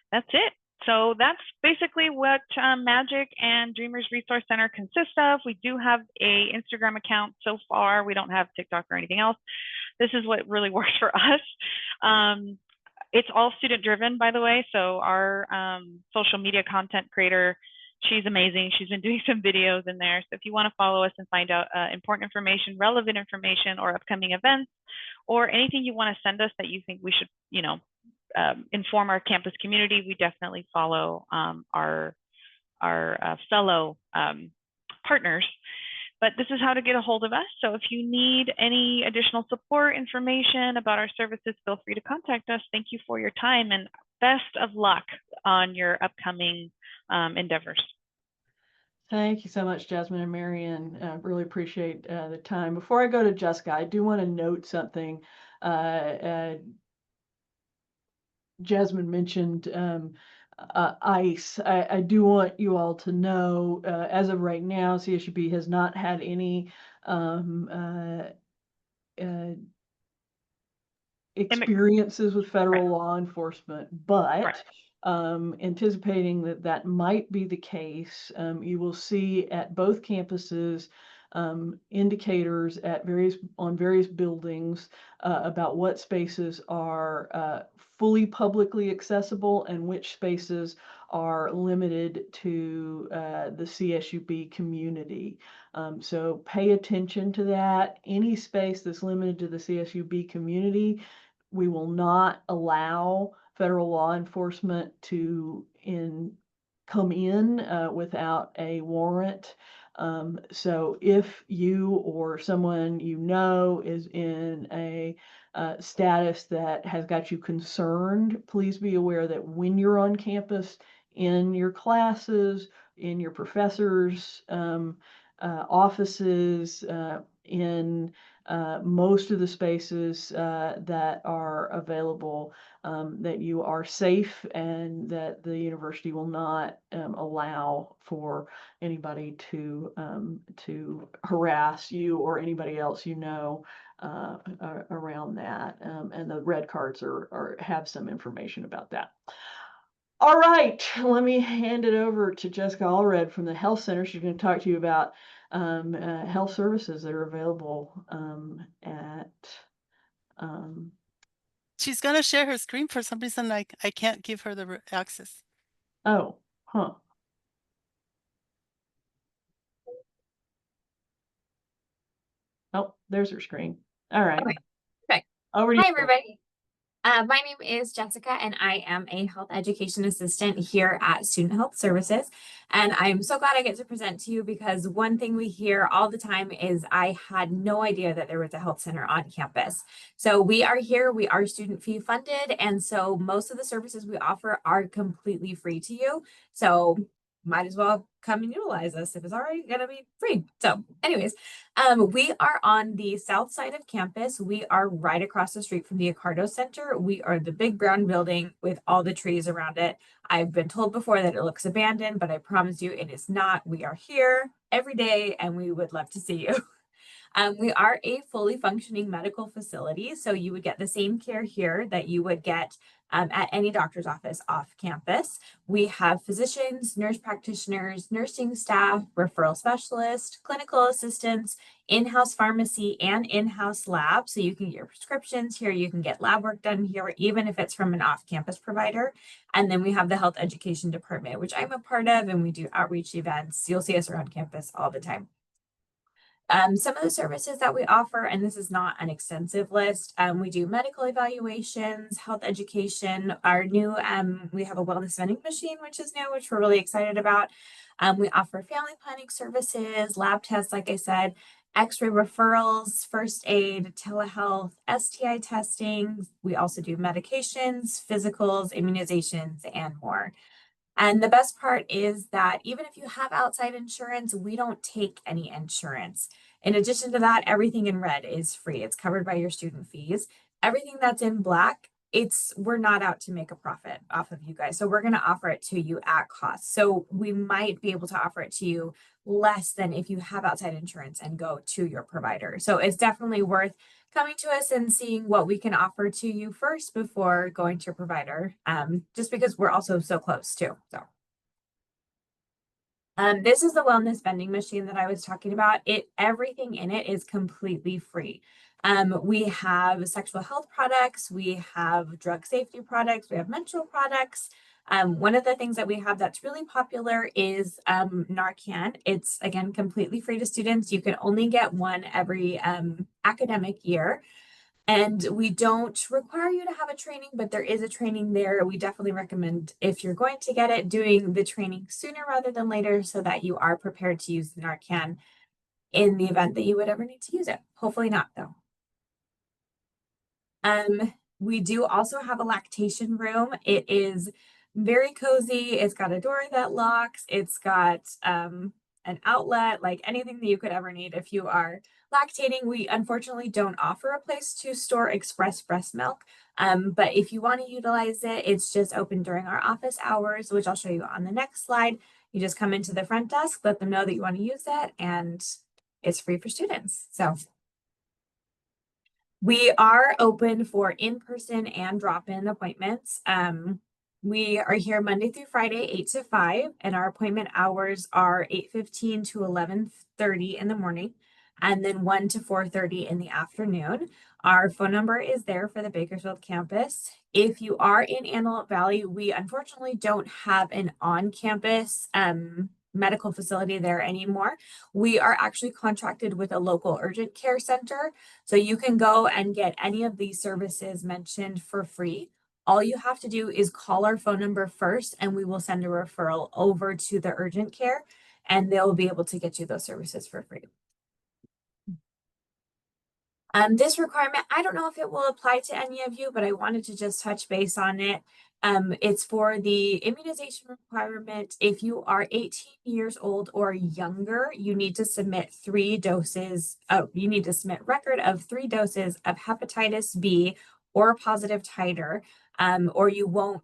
That's it. So that's basically what Magic and Dreamers Resource Center consists of. We do have a Instagram account so far. We don't have TikTok or anything else. This is what really works for us. It's all student driven, by the way. So our social media content creator, she's amazing. She's been doing some videos in there. So if you want to follow us and find out important information, relevant information, or upcoming events, or anything you want to send us that you think we should, inform our campus community, we definitely follow our fellow partners. But this is how to get a hold of us. So if you need any additional support, information about our services, feel free to contact us. Thank you for your time, and best of luck on your upcoming endeavors. Thank you so much, Jasmine and Marian. Really appreciate the time. Before I go to Jessica, I do want to note something. Jasmine mentioned ICE. I do want you all to know, as of right now, CSUB has not had any experiences with federal law enforcement, but anticipating that might be the case, you will see at both campuses indicators on various buildings about what spaces are fully publicly accessible and which spaces are limited to the CSUB community. So pay attention to that. Any space that's limited to the CSUB community, we will not allow federal law enforcement to come in without a warrant. So if you or someone you know is in a status that has got you concerned, please be aware that when you're on campus, in your classes, in your professors' offices, in most of the spaces that are available, that you are safe and that the university will not allow for anybody to harass you or anybody else around that. And the red cards have some information about that. All right, let me hand it over to Jessica Allred from the Health Center. She's going to talk to you about health services that are available at. She's going to share her screen. For some reason, I can't give her the access. Oh, huh. Oh, there's her screen. All right. Okay. Perfect. Over to you. Hi, everybody. My name is Jessica, and I am a health education assistant here at Student Health Services. And I'm so glad I get to present to you, because one thing we hear all the time is I had no idea that there was a health center on campus. So we are here, we are student fee funded. And so most of the services we offer are completely free to you. So might as well come and utilize us if it's already going to be free. So anyways, we are on the south side of campus. We are right across the street from the Accardo Center. We are the big brown building with all the trees around it. I've been told before that it looks abandoned, but I promise you it is not. We are here every day and we would love to see you. We are a fully functioning medical facility, so you would get the same care here that you would get at any doctor's office off campus. We have physicians, nurse practitioners, nursing staff, referral specialists, clinical assistants, in-house pharmacy, and in-house lab. So you can get your prescriptions here, you can get lab work done here, even if it's from an off-campus provider. And then we have the health education department, which I'm a part of, and we do outreach events. You'll see us around campus all the time. Some of the services that we offer, and this is not an extensive list, we do medical evaluations, health education, our new, we have a wellness vending machine, which is new, which we're really excited about. We offer family planning services, lab tests, like I said, x-ray referrals, first aid, telehealth, STI testing. We also do medications, physicals, immunizations, and more. And the best part is that even if you have outside insurance, we don't take any insurance. In addition to that, everything in red is free. It's covered by your student fees. Everything that's in black, we're not out to make a profit off of you guys. So we're going to offer it to you at cost. So we might be able to offer it to you less than if you have outside insurance and go to your provider. So it's definitely worth coming to us and seeing what we can offer to you first before going to your provider, just because we're also so close too. So this is the wellness vending machine that I was talking about. Everything in it is completely free. We have sexual health products, we have drug safety products, we have menstrual products. One of the things that we have that's really popular is Narcan. It's, again, completely free to students. You can only get one every academic year. And we don't require you to have a training, but there is a training there. We definitely recommend, if you're going to get it, doing the training sooner rather than later so that you are prepared to use the Narcan in the event that you would ever need to use it. Hopefully not, though. We do also have a lactation room. It is very cozy. It's got a door that locks. It's got an outlet, like anything that you could ever need if you are lactating. We unfortunately don't offer a place to store express breast milk. But if you want to utilize it, it's just open during our office hours, which I'll show you on the next slide. You just come into the front desk, let them know that you want to use it, and it's free for students. So we are open for in-person and drop-in appointments. We are here Monday through Friday, 8 to 5, and our appointment hours are 8:15 to 11:30 in the morning, and then 1 to 4:30 in the afternoon. Our phone number is there for the Bakersfield campus. If you are in Antelope Valley, we unfortunately don't have an on-campus medical facility there anymore. We are actually contracted with a local urgent care center. So you can go and get any of these services mentioned for free. All you have to do is call our phone number first, and we will send a referral over to the urgent care, and they'll be able to get you those services for free. This requirement, I don't know if it will apply to any of you, but I wanted to just touch base on it. It's for the immunization requirement. If you are 18 years old or younger, you need to submit 3 doses. You need to submit record of 3 doses of hepatitis B or a positive titer, or you'll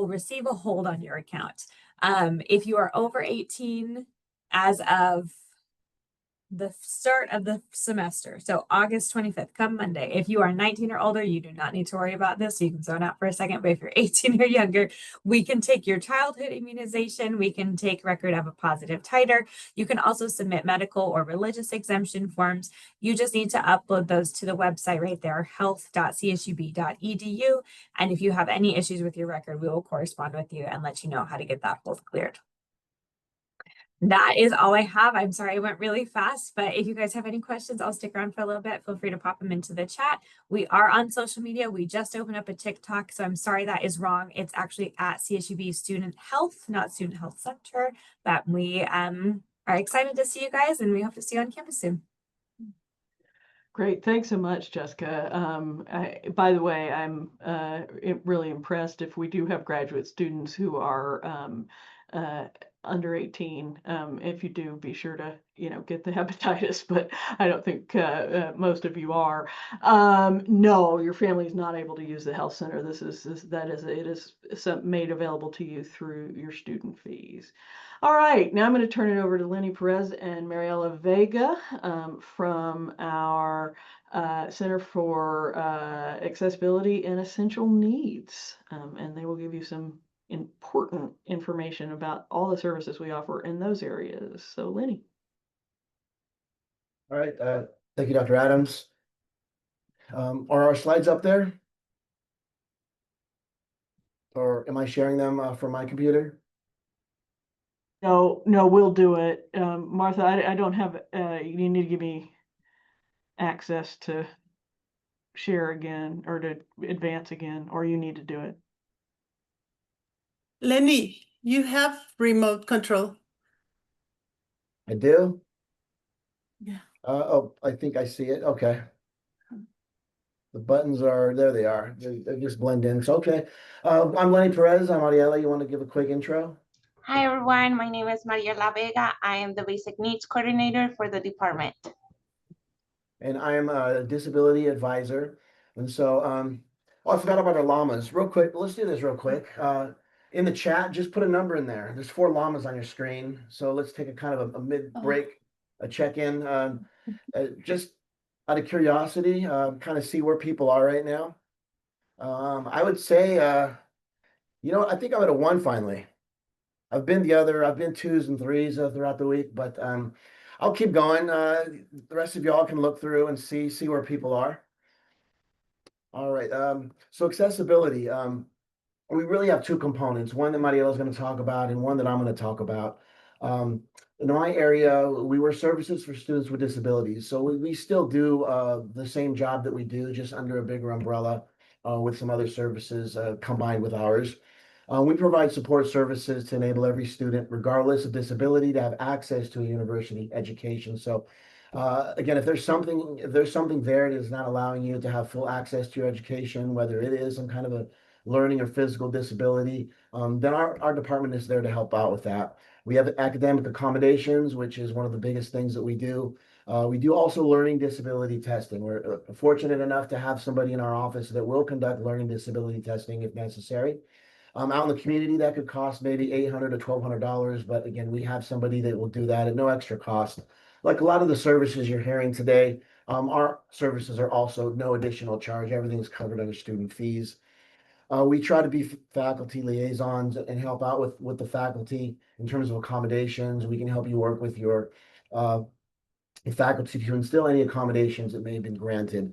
receive a hold on your account. If you are over 18 as of the start of the semester, so August 25th, come Monday. If you are 19 or older, you do not need to worry about this. So you can zone out for a second. But if you're 18 or younger, we can take your childhood immunization. We can take record of a positive titer. You can also submit medical or religious exemption forms. You just need to upload those to the website right there, health.csub.edu. And if you have any issues with your record, we will correspond with you and let you know how to get that hold cleared. That is all I have. I'm sorry I went really fast, but if you guys have any questions, I'll stick around for a little bit. Feel free to pop them into the chat. We are on social media. We just opened up a TikTok, so I'm sorry that is wrong. It's actually at CSUB Student Health, not Student Health Center. But we are excited to see you guys, and we hope to see you on campus soon. Great. Thanks so much, Jessica. By the way, I'm really impressed if we do have graduate students who are under 18. If you do, be sure to, get the hepatitis, but I don't think most of you are. No, your family is not able to use the health center. It is made available to you through your student fees. All right, now I'm going to turn it over to Lenny Perez and Mariela Vega from our Center for Accessibility and Essential Needs, and they will give you some important information about all the services we offer in those areas. So, Lenny. All right, thank you, Dr. Adams. Are our slides up there? Or am I sharing them from my computer? No, we'll do it. Martha, I don't have, you need to give me access to share again or to advance again, or you need to do it. Lenny, you have remote control. I do? Yeah. Oh, I think I see it. Okay. The buttons are, there they are. They just blend in. So, okay. I'm Lenny Perez. I'm Ariela. You want to give a quick intro? Hi, everyone. My name is Mariela Vega. I am the Basic Needs Coordinator for the department. And I am a disability advisor. And so, oh, I forgot about our llamas. Real quick, let's do this real quick. In the chat, just put a number in there. There's 4 llamas on your screen. So let's take a kind of a mid-break, a check-in. Just out of curiosity, kind of see where people are right now. I would say, I think I'm at a 1 finally. I've been 2s and 3s throughout the week, but I'll keep going. The rest of y'all can look through and see where people are. All right. So accessibility. We really have 2 components, one that Mariela is going to talk about and one that I'm going to talk about. In my area, we were services for students with disabilities. So we still do the same job that we do, just under a bigger umbrella with some other services combined with ours. We provide support services to enable every student, regardless of disability, to have access to a university education. So again, if there's something there that is not allowing you to have full access to your education, whether it is some kind of a learning or physical disability, then our department is there to help out with that. We have academic accommodations, which is one of the biggest things that we do. We do also learning disability testing. We're fortunate enough to have somebody in our office that will conduct learning disability testing if necessary. Out in the community, that could cost maybe $800 to $1,200, but again, we have somebody that will do that at no extra cost. Like a lot of the services you're hearing today, our services are also no additional charge. Everything's covered under student fees. We try to be faculty liaisons and help out with the faculty in terms of accommodations. We can help you work with your faculty to instill any accommodations that may have been granted.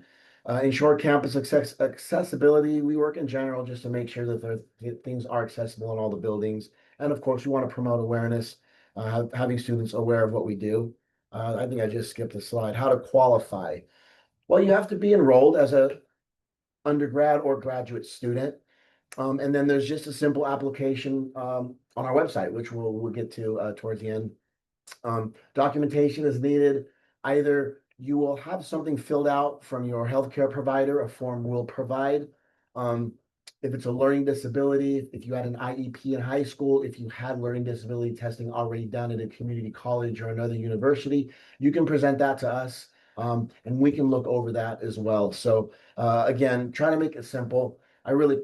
In short, campus accessibility, we work in general just to make sure that things are accessible in all the buildings. And of course, we want to promote awareness, having students aware of what we do. I think I just skipped a slide. How to qualify. Well, you have to be enrolled as a undergrad or graduate student. And then there's just a simple application on our website, which we'll get to towards the end. Documentation is needed. Either you will have something filled out from your healthcare provider, a form we'll provide. If it's a learning disability, if you had an IEP in high school, if you had learning disability testing already done at a community college or another university, you can present that to us, and we can look over that as well. So again, trying to make it simple. I really,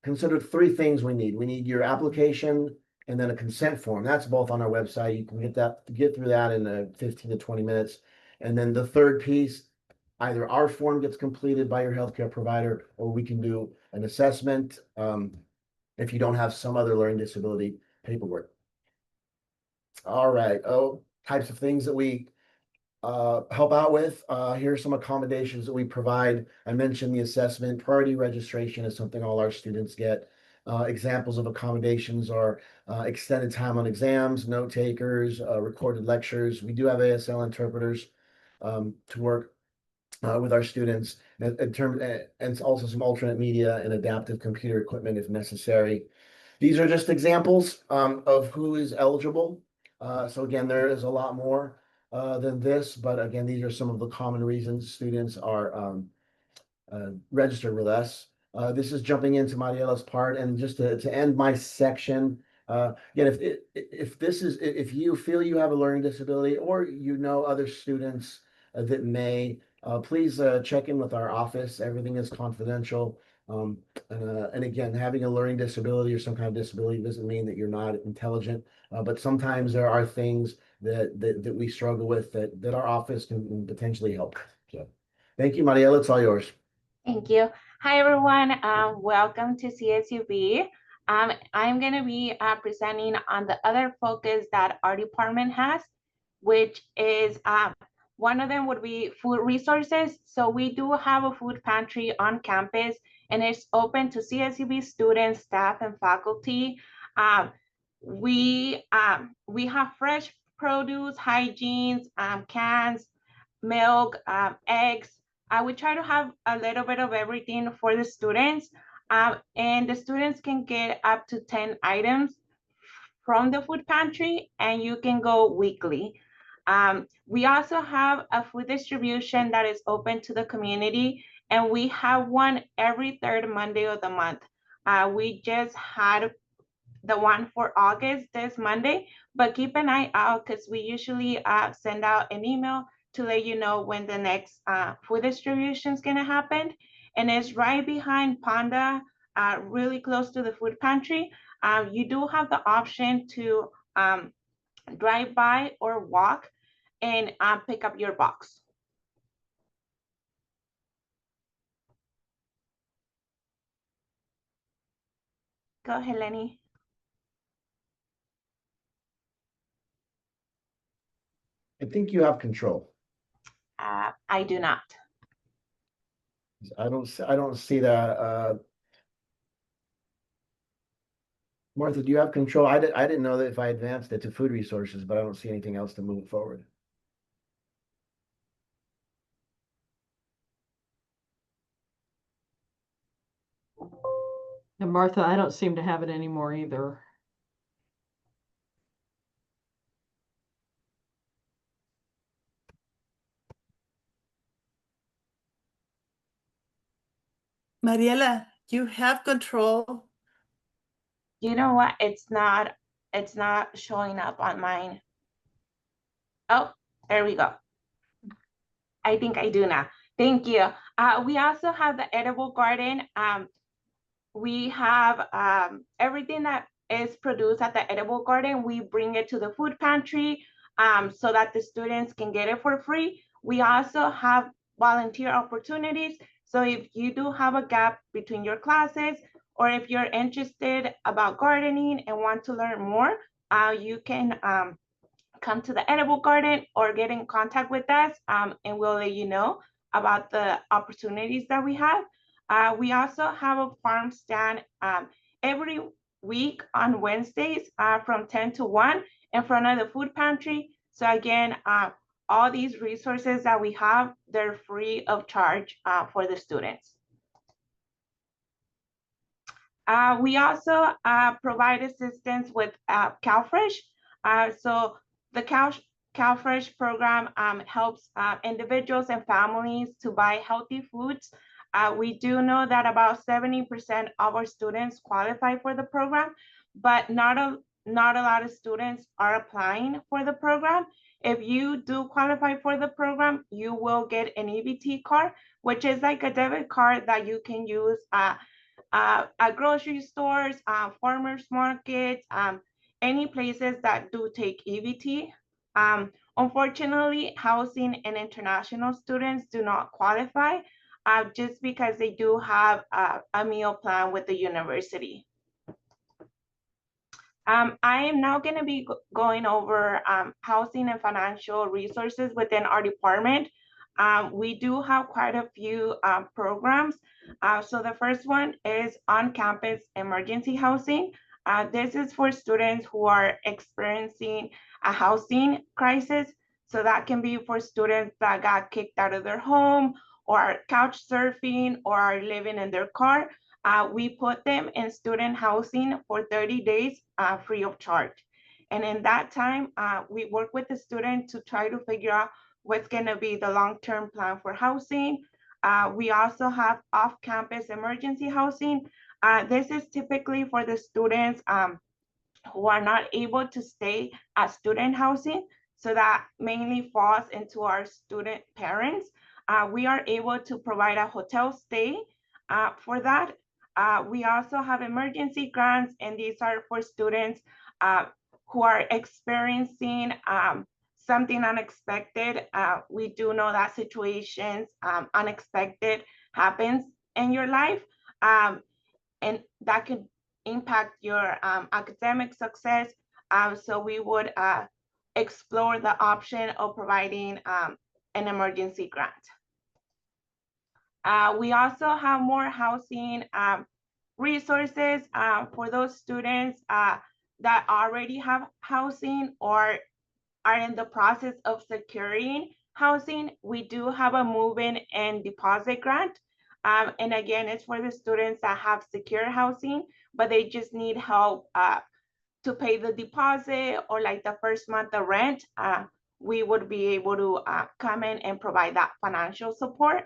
consider 3 things we need. We need your application and then a consent form. That's both on our website. You can get through that in 15 to 20 minutes. And then the third piece, either our form gets completed by your healthcare provider, or we can do an assessment if you don't have some other learning disability paperwork. All right. Types of things that we help out with. Here are some accommodations that we provide. I mentioned the assessment. Priority registration is something all our students get. Examples of accommodations are extended time on exams, note takers, recorded lectures. We do have ASL interpreters to work with our students and also some alternate media and adaptive computer equipment if necessary. These are just examples of who is eligible. So again, there is a lot more than this, but again, these are some of the common reasons students are registered with us. This is jumping into Mariela's part, and just to end my section, Again, if you feel you have a learning disability or you know other students that may, please check in with our office. Everything is confidential. And again, having a learning disability or some kind of disability doesn't mean that you're not intelligent, but sometimes there are things that we struggle with that our office can potentially help. So, thank you, Mariela. It's all yours. Thank you. Hi, everyone. Welcome to CSUB. I'm going to be presenting on the other focus that our department has, which is one of them would be food resources. So we do have a food pantry on campus, and it's open to CSUB students, staff, and faculty. We have fresh produce, hygienes, cans, milk, eggs. We try to have a little bit of everything for the students, and the students can get up to 10 items from the food pantry, and you can go weekly. We also have a food distribution that is open to the community, and we have one every third Monday of the month. We just had the one for August this Monday, but keep an eye out because we usually send out an email to let you know when the next food distribution is going to happen. And it's right behind Panda, really close to the food pantry. You do have the option to drive by or walk and pick up your box. Go ahead, Lenny. I think you have control. I do not. I don't see that. Martha, do you have control? I didn't know that if I advanced it to food resources, but I don't see anything else to move it forward. And Martha, I don't seem to have it anymore either. Mariela, you have control. You know what? It's not showing up on mine. Oh, there we go. I think I do now. Thank you. We also have the edible garden. We have everything that is produced at the edible garden. We bring it to the food pantry so that the students can get it for free. We also have volunteer opportunities. So if you do have a gap between your classes, or if you're interested about gardening and want to learn more, you can come to the edible garden or get in contact with us, and we'll let you know about the opportunities that we have. We also have a farm stand every week on Wednesdays from 10 to 1 in front of the food pantry. So again, all these resources that we have, they're free of charge for the students. We also provide assistance with CalFresh. So the CalFresh program helps individuals and families to buy healthy foods. We do know that about 70% of our students qualify for the program, but not a lot of students are applying for the program. If you do qualify for the program, you will get an EBT card, which is like a debit card that you can use at grocery stores, farmers markets, any places that do take EBT. Unfortunately, housing and international students do not qualify just because they do have a meal plan with the university. I am now going to be going over housing and financial resources within our department. We do have quite a few programs. So the first one is on-campus emergency housing. This is for students who are experiencing a housing crisis. So that can be for students that got kicked out of their home or are couch surfing or are living in their car. We put them in student housing for 30 days free of charge. And in that time, we work with the student to try to figure out what's going to be the long-term plan for housing. We also have off-campus emergency housing. This is typically for the students who are not able to stay at student housing. So that mainly falls into our student parents. We are able to provide a hotel stay for that. We also have emergency grants, and these are for students who are experiencing something unexpected. We do know that situations unexpected happens in your life, and that could impact your academic success. So we would explore the option of providing an emergency grant. We also have more housing resources for those students that already have housing or are in the process of securing housing. We do have a move-in and deposit grant. And again, it's for the students that have secure housing, but they just need help to pay the deposit or like the first month of rent. We would be able to come in and provide that financial support.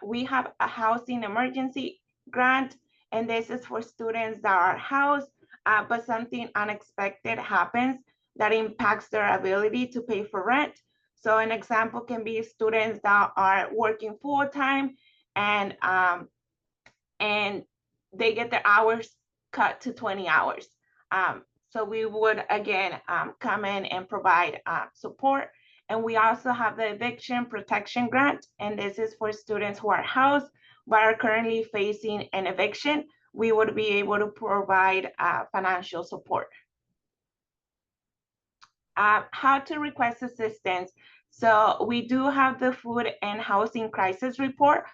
We have a housing emergency grant, and this is for students that are housed, but something unexpected happens that impacts their ability to pay for rent. So an example can be students that are working full-time and they get their hours cut to 20 hours. So we would, again, come in and provide support. And we also have the eviction protection grant, and this is for students who are housed but are currently facing an eviction. We would be able to provide financial support. How to request assistance. So we do have the food and housing crisis report.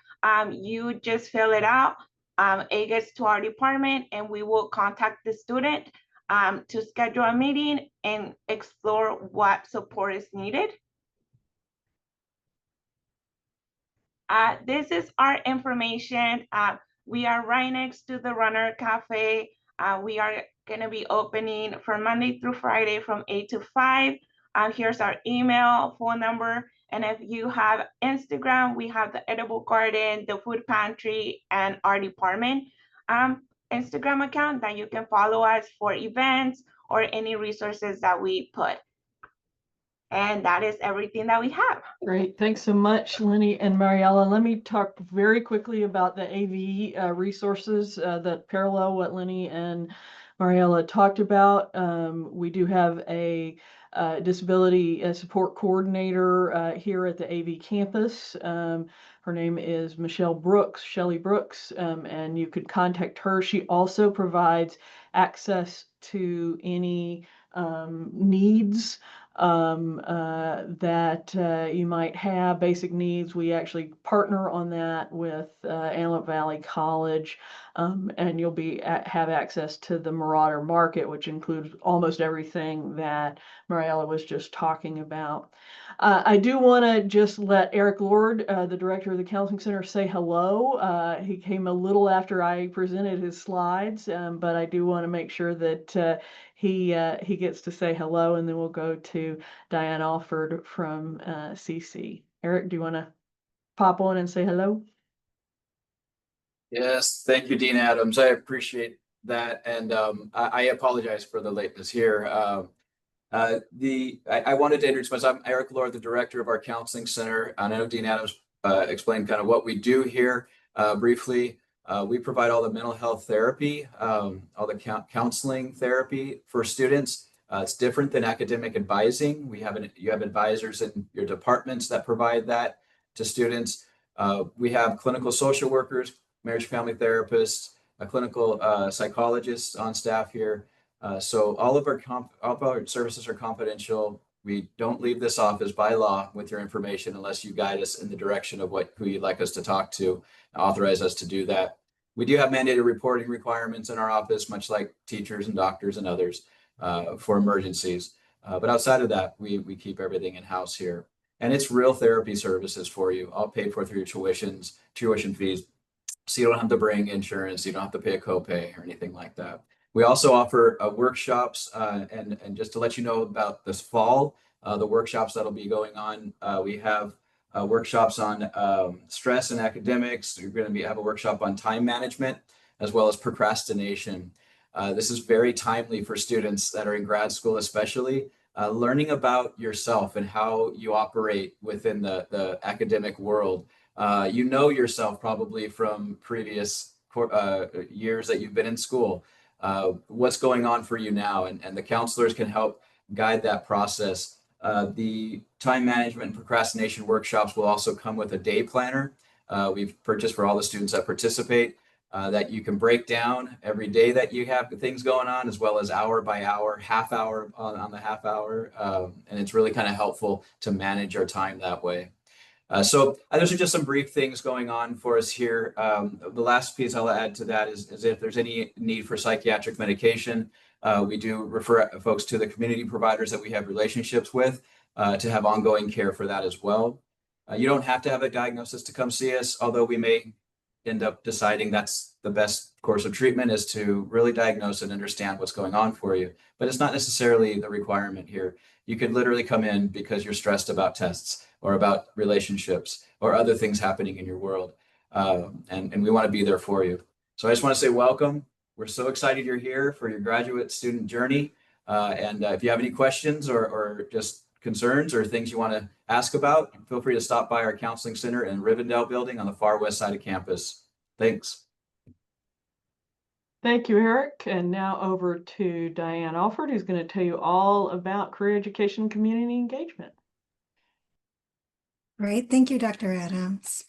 You just fill it out. It gets to our department, and we will contact the student to schedule a meeting and explore what support is needed. This is our information. We are right next to the Runner Cafe. We are going to be opening from Monday through Friday from 8 to 5. Here's our email, phone number. And if you have Instagram, we have the Edible Garden, the Food Pantry, and our department Instagram account that you can follow us for events or any resources that we put. And that is everything that we have. Great. Thanks so much, Lenny and Mariella. Let me talk very quickly about the AV resources that parallel what Lenny and Mariella talked about. We do have a disability support coordinator here at the AV campus. Her name is Michelle Brooks, Shelley Brooks, and you could contact her. She also provides access to any needs that you might have, basic needs. We actually partner on that with Antelope Valley College, and you'll have access to the Marauder Market, which includes almost everything that Mariella was just talking about. I do want to just let Eric Lord, the director of the Counseling Center, say hello. He came a little after I presented his slides, but I do want to make sure that he gets to say hello, and then we'll go to Diane Alford from CC. Eric, do you want to pop on and say hello? Yes, thank you, Dean Adams. I appreciate that, and I apologize for the lateness here. I wanted to introduce myself. I'm Eric Lord, the director of our counseling center. And I know Dean Adams explained kind of what we do here briefly. We provide all the mental health therapy, all the counseling therapy for students. It's different than academic advising. You have advisors in your departments that provide that to students. We have clinical social workers, marriage family therapists, a clinical psychologist on staff here. So all of our services are confidential. We don't leave this office by law with your information unless you guide us in the direction of who you'd like us to talk to, authorize us to do that. We do have mandated reporting requirements in our office, much like teachers and doctors and others for emergencies. But outside of that, we keep everything in-house here. And it's real therapy services for you, all paid for through your tuition fees. So you don't have to bring insurance, you don't have to pay a copay or anything like that. We also offer workshops, and just to let you know about this fall, the workshops that'll be going on. We have workshops on stress and academics. You're going to have a workshop on time management, as well as procrastination. This is very timely for students that are in grad school, especially learning about yourself and how you operate within the academic world. You know yourself probably from previous years that you've been in school. What's going on for you now, and the counselors can help guide that process. The time management and procrastination workshops will also come with a day planner. We've purchased for all the students that participate that you can break down every day that you have things going on, as well as hour by hour, half hour on the half hour. And it's really kind of helpful to manage our time that way. So those are just some brief things going on for us here. The last piece I'll add to that is if there's any need for psychiatric medication, we do refer folks to the community providers that we have relationships with to have ongoing care for that as well. You don't have to have a diagnosis to come see us, although we may end up deciding that's the best course of treatment is to really diagnose and understand what's going on for you. But it's not necessarily the requirement here. You could literally come in because you're stressed about tests or about relationships or other things happening in your world. And we want to be there for you. So I just want to say welcome. We're so excited you're here for your graduate student journey. And if you have any questions or just concerns or things you want to ask about, feel free to stop by our counseling center in Rivendell building on the far west side of campus. Thanks. Thank you, Eric. And now over to Diane Alford, who's going to tell you all about career education and community engagement. Great. Thank you, Dr. Adams.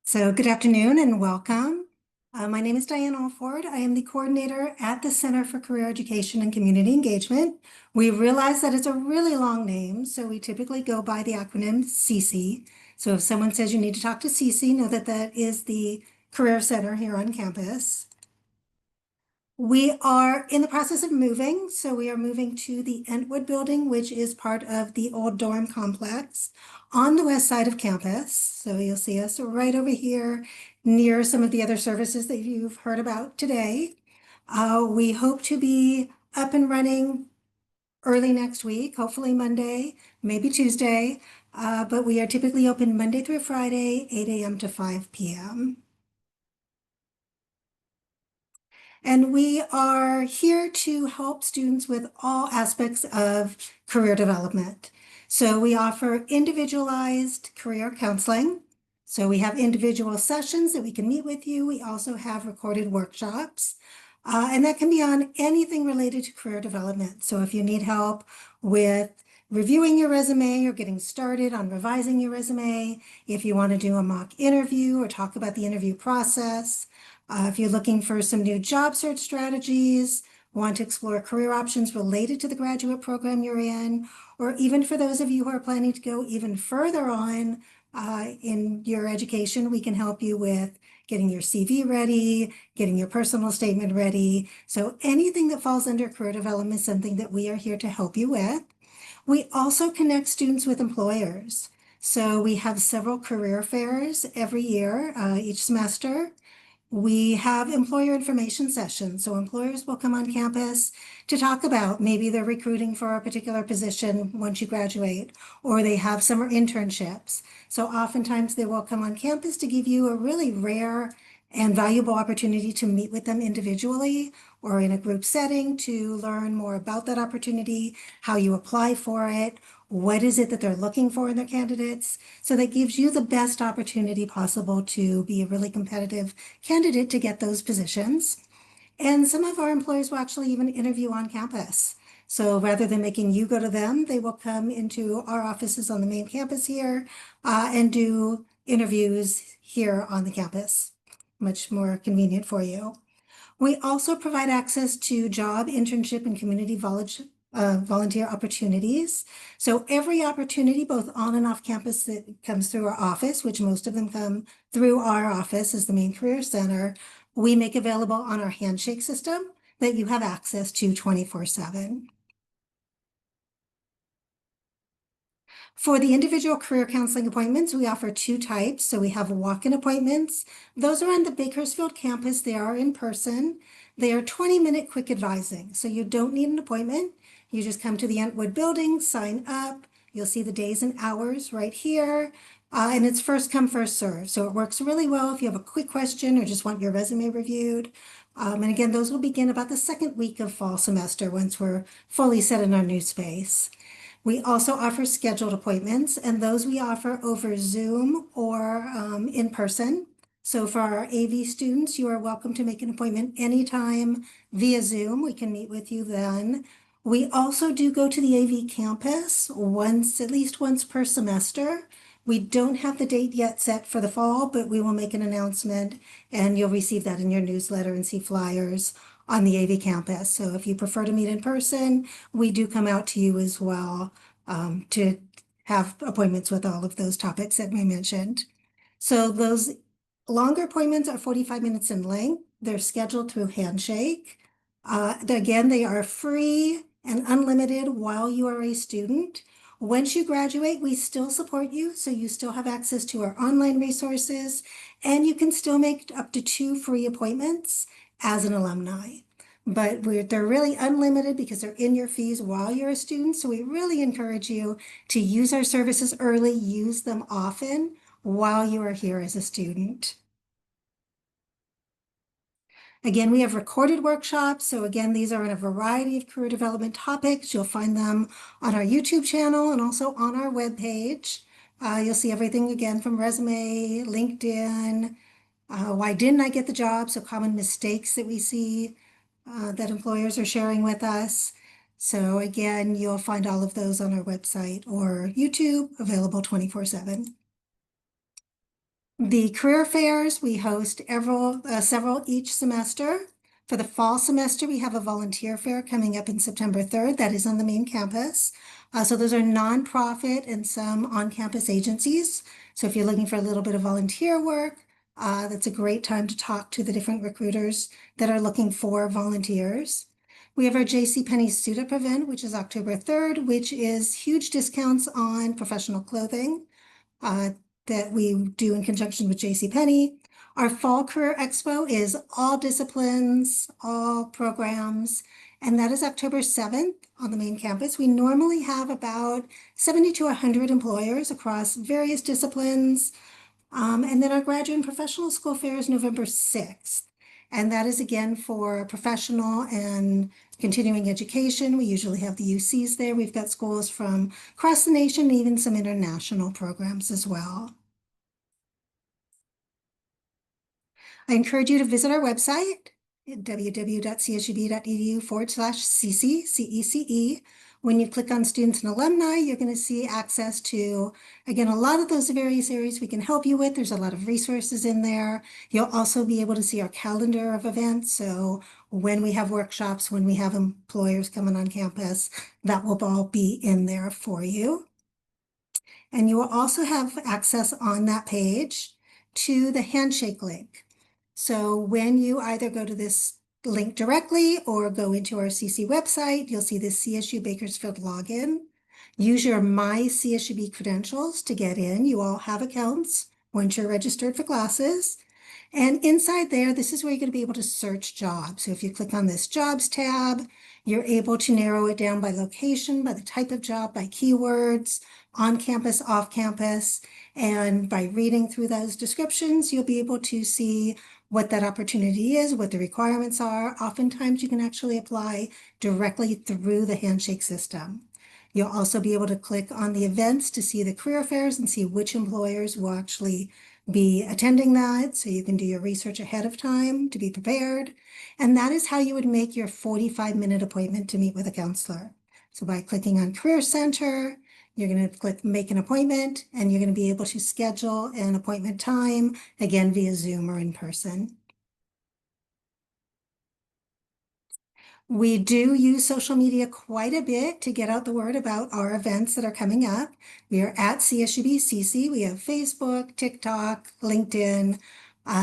So good afternoon and welcome. My name is Diane Alford. I am the coordinator at the Center for Career Education and Community Engagement. We realize that it's a really long name, so we typically go by the acronym CC. So if someone says you need to talk to CC, know that that is the Career Center here on campus. We are in the process of moving, so we are moving to the Entwood building, which is part of the old dorm complex on the west side of campus. So you'll see us right over here near some of the other services that you've heard about today. We hope to be up and running early next week, hopefully Monday, maybe Tuesday, but we are typically open Monday through Friday, 8 a.m. to 5 p.m. And we are here to help students with all aspects of career development. So we offer individualized career counseling. So we have individual sessions that we can meet with you. We also have recorded workshops. And that can be on anything related to career development. So if you need help with reviewing your resume or getting started on revising your resume, if you want to do a mock interview or talk about the interview process, if you're looking for some new job search strategies, want to explore career options related to the graduate program you're in, or even for those of you who are planning to go even further on in your education, we can help you with getting your CV ready, getting your personal statement ready. So anything that falls under career development is something that we are here to help you with. We also connect students with employers. So we have several career fairs every year, each semester. We have employer information sessions. So employers will come on campus to talk about maybe they're recruiting for a particular position once you graduate, or they have summer internships. So oftentimes they will come on campus to give you a really rare and valuable opportunity to meet with them individually or in a group setting to learn more about that opportunity, how you apply for it, what is it that they're looking for in their candidates. So that gives you the best opportunity possible to be a really competitive candidate to get those positions. And some of our employers will actually even interview on campus. So rather than making you go to them, they will come into our offices on the main campus here and do interviews here on the campus. Much more convenient for you. We also provide access to job, internship, and community volunteer opportunities. So every opportunity, both on and off campus, that comes through our office, which most of them come through our office as the main career center, we make available on our handshake system that you have access to 24/7. For the individual career counseling appointments, we offer two types. So we have walk-in appointments. Those are on the Bakersfield campus. They are in person. They are 20-minute quick advising. So you don't need an appointment. You just come to the Entwood building, sign up. You'll see the days and hours right here. And it's first come, first serve. So it works really well if you have a quick question or just want your resume reviewed. And again, those will begin about the second week of fall semester once we're fully set in our new space. We also offer scheduled appointments, and those we offer over Zoom or in person. So for our AV students, you are welcome to make an appointment anytime via Zoom. We can meet with you then. We also do go to the AV campus at least once per semester. We don't have the date yet set for the fall, but we will make an announcement and you'll receive that in your newsletter and see flyers on the AV campus. So if you prefer to meet in person, we do come out to you as well to have appointments with all of those topics that we mentioned. So those longer appointments are 45 minutes in length. They're scheduled through Handshake. Again, they are free and unlimited while you are a student. Once you graduate, we still support you, so you still have access to our online resources, and you can still make up to 2 free appointments as an alumni. But they're really unlimited because they're in your fees while you're a student, so we really encourage you to use our services early, use them often while you are here as a student. Again, we have recorded workshops. So again, these are in a variety of career development topics. You'll find them on our YouTube channel and also on our webpage. You'll see everything again from resume, LinkedIn, why didn't I get the job? So common mistakes that we see that employers are sharing with us. So again, you'll find all of those on our website or YouTube, available 24/7. The career fairs, we host several each semester. For the fall semester, we have a volunteer fair coming up in September 3rd. That is on the main campus. So those are nonprofit and some on-campus agencies. So if you're looking for a little bit of volunteer work, that's a great time to talk to the different recruiters that are looking for volunteers. We have our JCPenney Suit Up event, which is October 3rd, which is huge discounts on professional clothing that we do in conjunction with JCPenney. Our Fall Career Expo is all disciplines, all programs, and that is October 7th on the main campus. We normally have about 70 to 100 employers across various disciplines. And then our graduate and professional school fair is November 6th. And that is again for professional and continuing education. We usually have the UCs there. We've got schools from across the nation, even some international programs as well. I encourage you to visit our website at www.csub.edu/CC, CECE. When you click on students and alumni, you're going to see access to, again, a lot of those various areas we can help you with. There's a lot of resources in there. You'll also be able to see our calendar of events. So when we have workshops, when we have employers coming on campus, that will all be in there for you. And you will also have access on that page to the Handshake link. So when you either go to this link directly or go into our CC website, you'll see the CSU Bakersfield login. Use your My CSUB credentials to get in. You all have accounts once you're registered for classes. And inside there, this is where you're going to be able to search jobs. So if you click on this jobs tab, you're able to narrow it down by location, by the type of job, by keywords, on campus, off campus. And by reading through those descriptions, you'll be able to see what that opportunity is, what the requirements are. Oftentimes you can actually apply directly through the Handshake system. You'll also be able to click on the events to see the career fairs and see which employers will actually be attending that. So you can do your research ahead of time to be prepared. And that is how you would make your 45-minute appointment to meet with a counselor. So by clicking on Career Center, you're going to click Make an Appointment, and you're going to be able to schedule an appointment time, again, via Zoom or in person. We do use social media quite a bit to get out the word about our events that are coming up. We are at CSUB-CC. We have Facebook, TikTok, LinkedIn.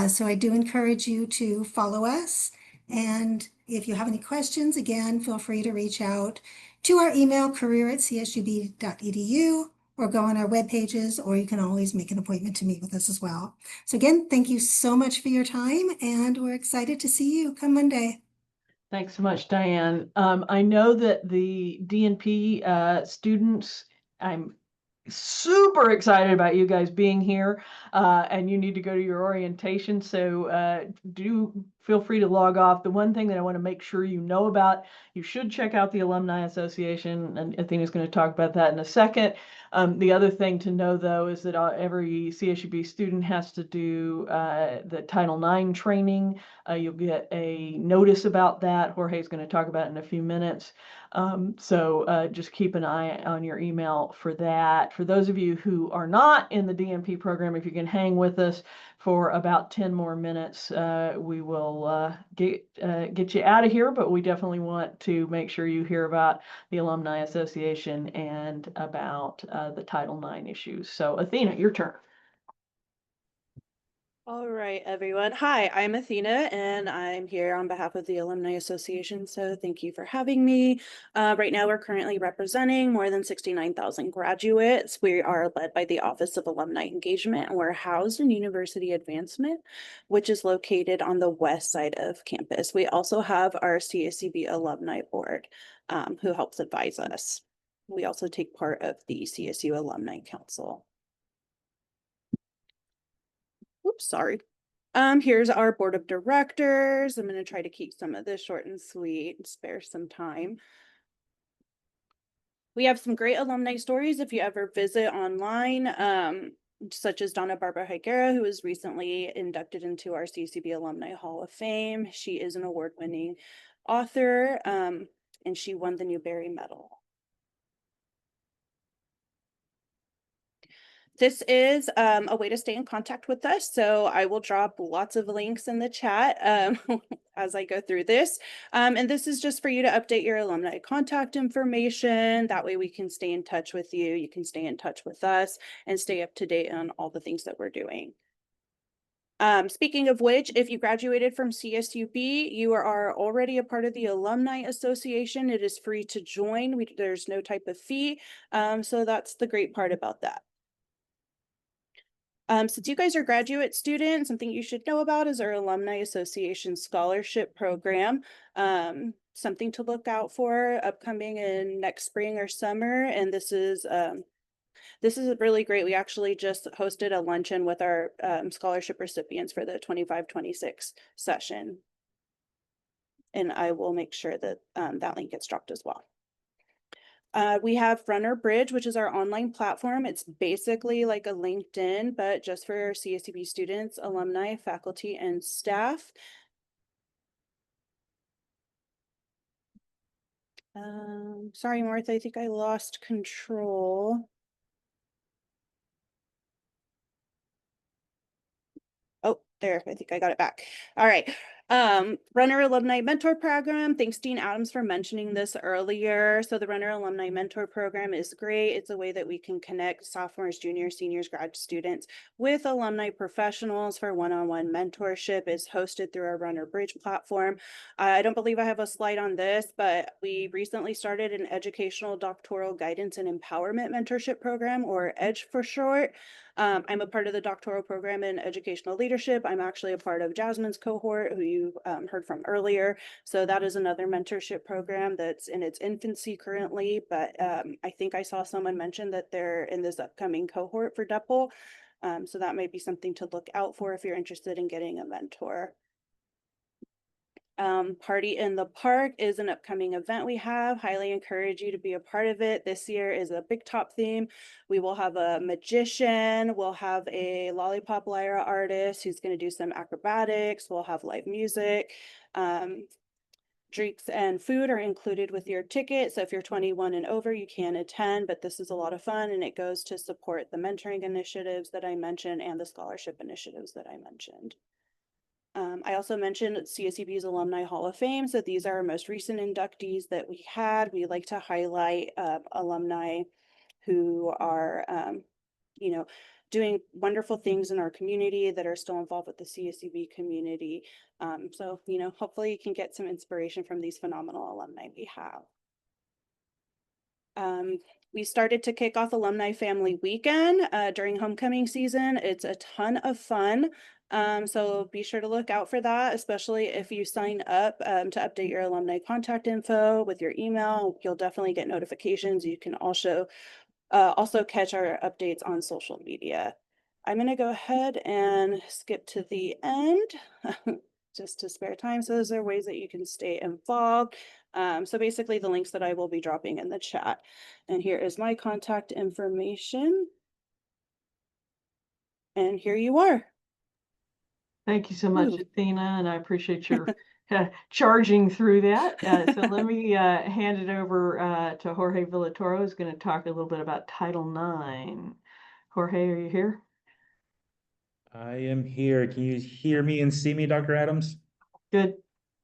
So I do encourage you to follow us. And if you have any questions, again, feel free to reach out to our email, career@csub.edu, or go on our web pages, or you can always make an appointment to meet with us as well. So again, thank you so much for your time, and we're excited to see you come Monday. Thanks so much, Diane. I know that the DNP students, I'm super excited about you guys being here, and you need to go to your orientation. So do feel free to log off. The one thing that I want to make sure you know about, you should check out the Alumni Association, and Athena's going to talk about that in a second. The other thing to know, though, is that every CSUB student has to do the Title IX training. You'll get a notice about that. Jorge's going to talk about it in a few minutes. So just keep an eye on your email for that. For those of you who are not in the DMP program, if you can hang with us for about 10 more minutes, we will get you out of here, but we definitely want to make sure you hear about the Alumni Association and about the Title IX issues. So Athena, your turn. All right, everyone. Hi, I'm Athena, and I'm here on behalf of the Alumni Association. So thank you for having me. Right now, we're currently representing more than 69,000 graduates. We are led by the Office of Alumni Engagement, and we're housed in University Advancement, which is located on the west side of campus. We also have our CSUB Alumni Board, who helps advise us. We also take part of the CSU Alumni Council. Oops, sorry. Here's our board of directors. I'm going to try to keep some of this short and sweet and spare some time. We have some great alumni stories if you ever visit online, such as Donna Barbara Higuera, who was recently inducted into our CSUB Alumni Hall of Fame. She is an award-winning author, and she won the Newbery Medal. This is a way to stay in contact with us. So I will drop lots of links in the chat as I go through this. And this is just for you to update your alumni contact information. That way we can stay in touch with you. You can stay in touch with us and stay up to date on all the things that we're doing. Speaking of which, if you graduated from CSUB, you are already a part of the Alumni Association. It is free to join. There's no type of fee. So that's the great part about that. Since you guys are graduate students, something you should know about is our Alumni Association Scholarship Program. Something to look out for upcoming in next spring or summer. And this is really great. We actually just hosted a luncheon with our scholarship recipients for the 25-26 session. And I will make sure that that link gets dropped as well. We have Runner Bridge, which is our online platform. It's basically like a LinkedIn, but just for CSUB students, alumni, faculty, and staff. Sorry, Martha, I think I lost control. Oh, there, I think I got it back. All right. Runner Alumni Mentor Program. Thanks, Dean Adams, for mentioning this earlier. So the Runner Alumni Mentor Program is great. It's a way that we can connect sophomores, juniors, seniors, grad students with alumni professionals for one-on-one mentorship. It's hosted through our Runner Bridge platform. I don't believe I have a slide on this, but we recently started an educational doctoral guidance and empowerment mentorship program, or EDGE for short. I'm a part of the doctoral program in educational leadership. I'm actually a part of Jasmine's cohort, who you heard from earlier. So that is another mentorship program that's in its infancy currently, but I think I saw someone mention that they're in this upcoming cohort for DEPL. So that might be something to look out for if you're interested in getting a mentor. Party in the Park is an upcoming event we have. Highly encourage you to be a part of it. This year is a big top theme. We will have a magician. We'll have a lollipop lyra artist who's going to do some acrobatics. We'll have live music. Drinks and food are included with your ticket. So if you're 21 and over, you can attend, but this is a lot of fun and it goes to support the mentoring initiatives that I mentioned and the scholarship initiatives that I mentioned. I also mentioned CSUB's Alumni Hall of Fame. So these are our most recent inductees that we had. We like to highlight alumni who are, doing wonderful things in our community that are still involved with the CSUB community. So, hopefully you can get some inspiration from these phenomenal alumni we have. We started to kick off Alumni Family Weekend during homecoming season. It's a ton of fun. So be sure to look out for that, especially if you sign up to update your alumni contact info with your email. You'll definitely get notifications. You can also also catch our updates on social media. I'm going to go ahead and skip to the end just to spare time. So those are ways that you can stay involved. So basically the links that I will be dropping in the chat. And here is my contact information. And here you are. Thank you so much, Athena, and I appreciate your charging through that. So let me hand it over to Jorge Villatoro, who's going to talk a little bit about Title IX. Jorge, are you here? I am here. Can you hear me and see me, Dr. Adams? Good.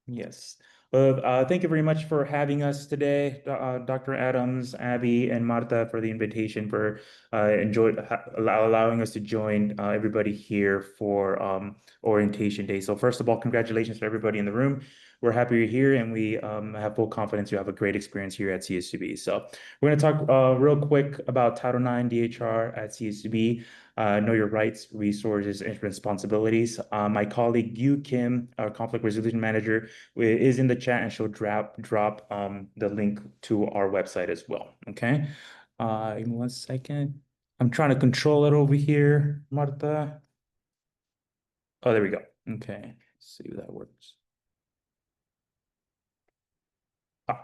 Yes. Well, thank you very much for having us today, Dr. Adams, Abby, and Marta, for the invitation, for allowing us to join everybody here for orientation day. So first of all, congratulations to everybody in the room. We're happy you're here, and we have full confidence you have a great experience here at CSUB. So we're going to talk real quick about Title IX DHR at CSUB. Know your rights, resources, and responsibilities. My colleague Yu Kim, our conflict resolution manager, is in the chat, and she'll drop the link to our website as well. Okay. In 1 second. I'm trying to control it over here, Marta. Oh, there we go. Okay. Let's see if that works.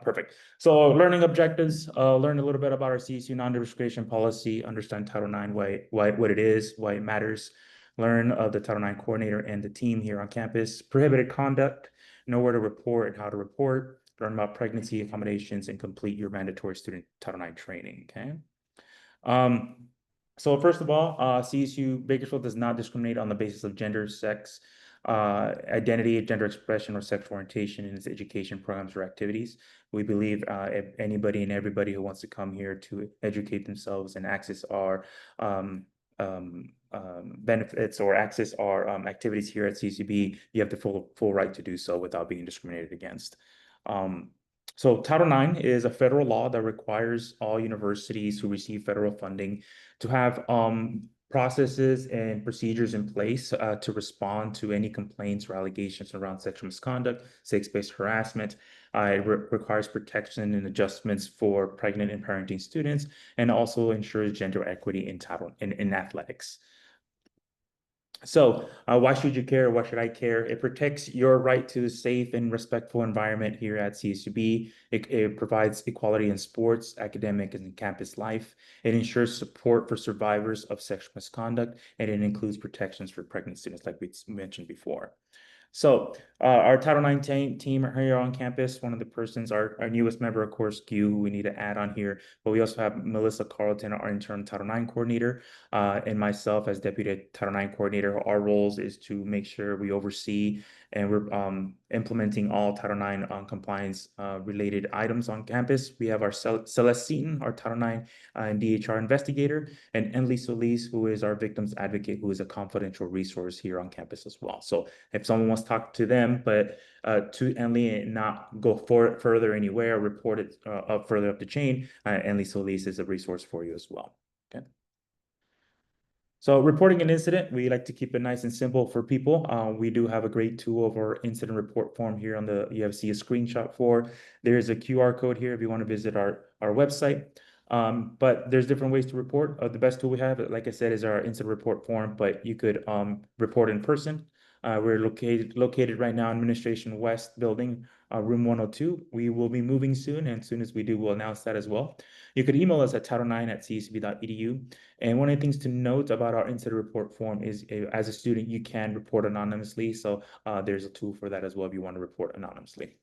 Perfect. So learning objectives, learn a little bit about our CSU non-discrimination policy, understand Title IX, what it is, why it matters, learn the Title IX coordinator and the team here on campus, prohibited conduct, know where to report and how to report, learn about pregnancy accommodations, and complete your mandatory student Title IX training, okay? So first of all, CSU Bakersfield does not discriminate on the basis of gender, sex, identity, gender expression, or sexual orientation in its education programs or activities. We believe if anybody and everybody who wants to come here to educate themselves and access our benefits or access our activities here at CSUB, you have the full right to do so without being discriminated against. So Title IX is a federal law that requires all universities who receive federal funding to have processes and procedures in place to respond to any complaints or allegations around sexual misconduct, sex-based harassment. It requires protection and adjustments for pregnant and parenting students, and also ensures gender equity in athletics. So why should you care? Why should I care? It protects your right to a safe and respectful environment here at CSUB. It provides equality in sports, academic, and campus life. It ensures support for survivors of sexual misconduct, and it includes protections for pregnant students, like we mentioned before. So our Title IX team here on campus, one of the persons, our newest member, of course, Q, who we need to add on here, but we also have Melissa Carlton, our interim Title IX coordinator, and myself as deputy Title IX coordinator. Our roles is to make sure we oversee and we're implementing all Title IX compliance related items on campus. We have our Celeste Seaton, our Title IX and DHR investigator, and Enli Solis, who is our victims advocate, who is a confidential resource here on campus as well. So if someone wants to talk to them, but to Enli and not go further anywhere, report it further up the chain, Enli Solis is a resource for you as well. Okay. So reporting an incident, we like to keep it nice and simple for people. We do have a great tool of our incident report form here on the, you have see a screenshot for. There is a QR code here if you want to visit our website. But there's different ways to report. The best tool we have, like I said, is our incident report form, but you could report in person. We're located right now in Administration West building, room 102. We will be moving soon, and as soon as we do, we'll announce that as well. You could email us at title9@csub.edu. And one of the things to note about our incident report form is, as a student, you can report anonymously. So there's a tool for that as well if you want to report anonymously.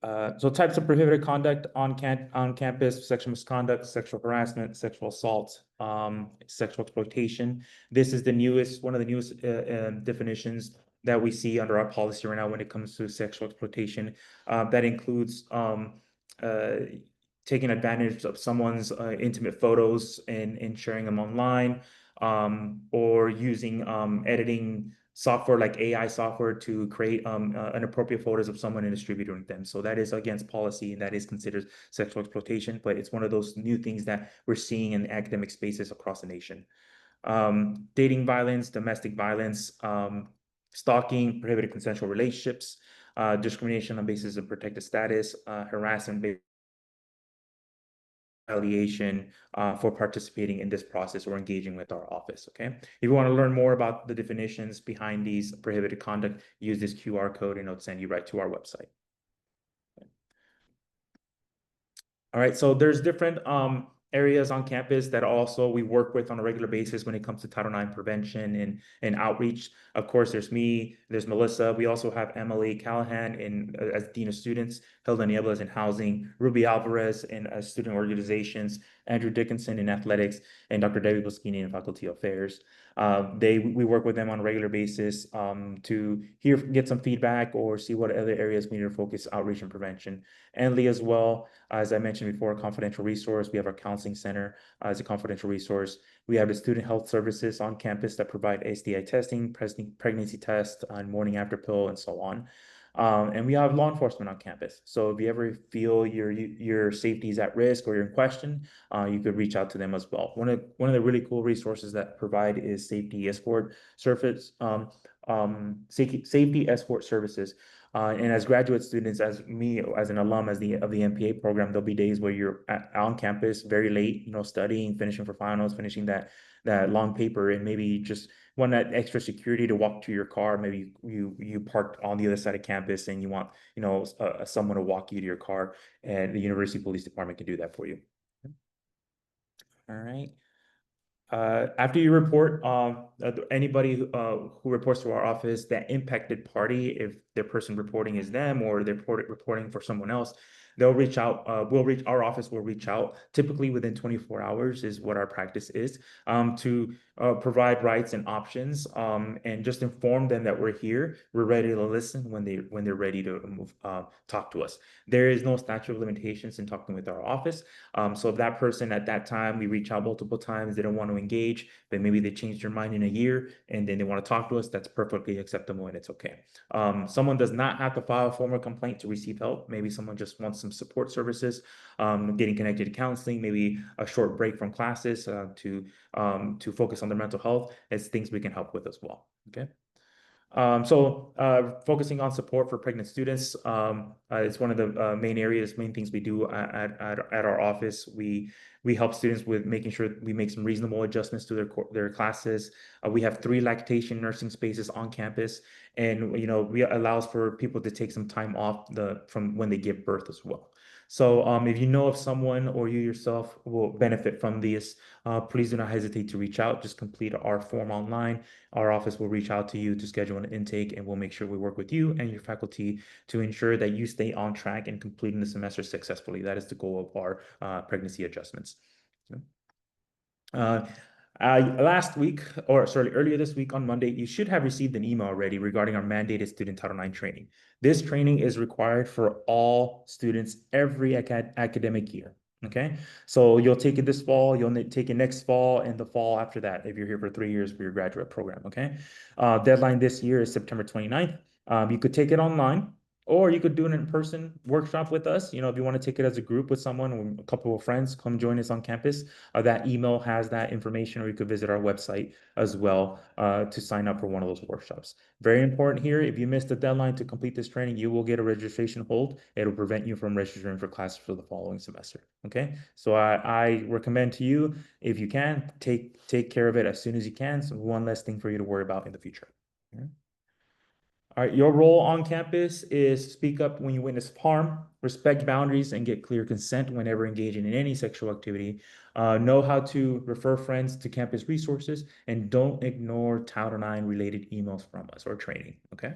So types of prohibited conduct on campus: sexual misconduct, sexual harassment, sexual assault, sexual exploitation. This is one of the newest definitions that we see under our policy right now when it comes to sexual exploitation. That includes taking advantage of someone's intimate photos and sharing them online, or using editing software like AI software to create inappropriate photos of someone and distributing them. So that is against policy, and that is considered sexual exploitation, but it's one of those new things that we're seeing in academic spaces across the nation. Dating violence, domestic violence, stalking, prohibited consensual relationships, discrimination on basis of protected status, harassment based retaliation for participating in this process or engaging with our office, okay? If you want to learn more about the definitions behind these prohibited conduct, use this QR code and it'll send you right to our website. All right, so there's different areas on campus that also we work with on a regular basis when it comes to Title IX prevention and outreach. Of course, there's me, there's Melissa. We also have Emily Callahan as Dean of Students, Hilda Niebles in Housing, Ruby Alvarez in Student Organizations, Andrew Dickinson in Athletics, and Dr. Debbie Boschini in Faculty Affairs. We work with them on a regular basis to get some feedback or see what other areas we need to focus outreach and prevention. And Lee as well, as I mentioned before, a confidential resource. We have our counseling center as a confidential resource. We have the student health services on campus that provide STI testing, pregnancy tests, and morning after pill, and so on. And we have law enforcement on campus. So if you ever feel your safety is at risk or you're in question, you could reach out to them as well. One of the really cool resources that provide is safety escort service, safety escort services. And as graduate students, as me, as an alum of the MPA program, there'll be days where you're on campus very late, studying, finishing for finals, finishing that long paper, and maybe just want that extra security to walk to your car. Maybe you parked on the other side of campus and you want someone to walk you to your car, and the University Police Department can do that for you. All right. After you report, anybody who reports to our office, that impacted party, if the person reporting is them or they're reporting for someone else, they'll reach out. Our office will reach out. Typically within 24 hours is what our practice is, to provide rights and options, and just inform them that we're here. We're ready to listen when they're ready to talk to us. There is no statute of limitations in talking with our office. So if that person at that time, we reach out multiple times, they don't want to engage, but maybe they changed their mind in a year and then they want to talk to us, that's perfectly acceptable and it's okay. Someone does not have to file a formal complaint to receive help. Maybe someone just wants some support services, getting connected to counseling, maybe a short break from classes to focus on their mental health. It's things we can help with as well. Okay. Focusing on support for pregnant students, it's one of the main things we do at our office. We help students with making sure we make some reasonable adjustments to their classes. We have 3 lactation nursing spaces on campus, and we allows for people to take some time off from when they give birth as well. So if you know of someone or you yourself will benefit from this, please do not hesitate to reach out. Just complete our form online. Our office will reach out to you to schedule an intake, and we'll make sure we work with you and your faculty to ensure that you stay on track and completing the semester successfully. That is the goal of our pregnancy adjustments. Earlier this week on Monday, you should have received an email already regarding our mandated student Title IX training. This training is required for all students every academic year. Okay, so you'll take it this fall, you'll take it next fall, and the fall after that, if you're here for 3 years for your graduate program. Okay, deadline this year is September 29th. You could take it online, or you could do an in-person workshop with us. If you want to take it as a group with someone or a couple of friends, come join us on campus. That email has that information, or you could visit our website as well to sign up for one of those workshops. Very important here, if you missed the deadline to complete this training, you will get a registration hold. It'll prevent you from registering for classes for the following semester. Okay, so I recommend to you, if you can, take care of it as soon as you can. So one less thing for you to worry about in the future. Okay. All right, your role on campus is speak up when you witness harm, respect boundaries, and get clear consent whenever engaging in any sexual activity. Know how to refer friends to campus resources, and don't ignore Title IX related emails from us or training, okay?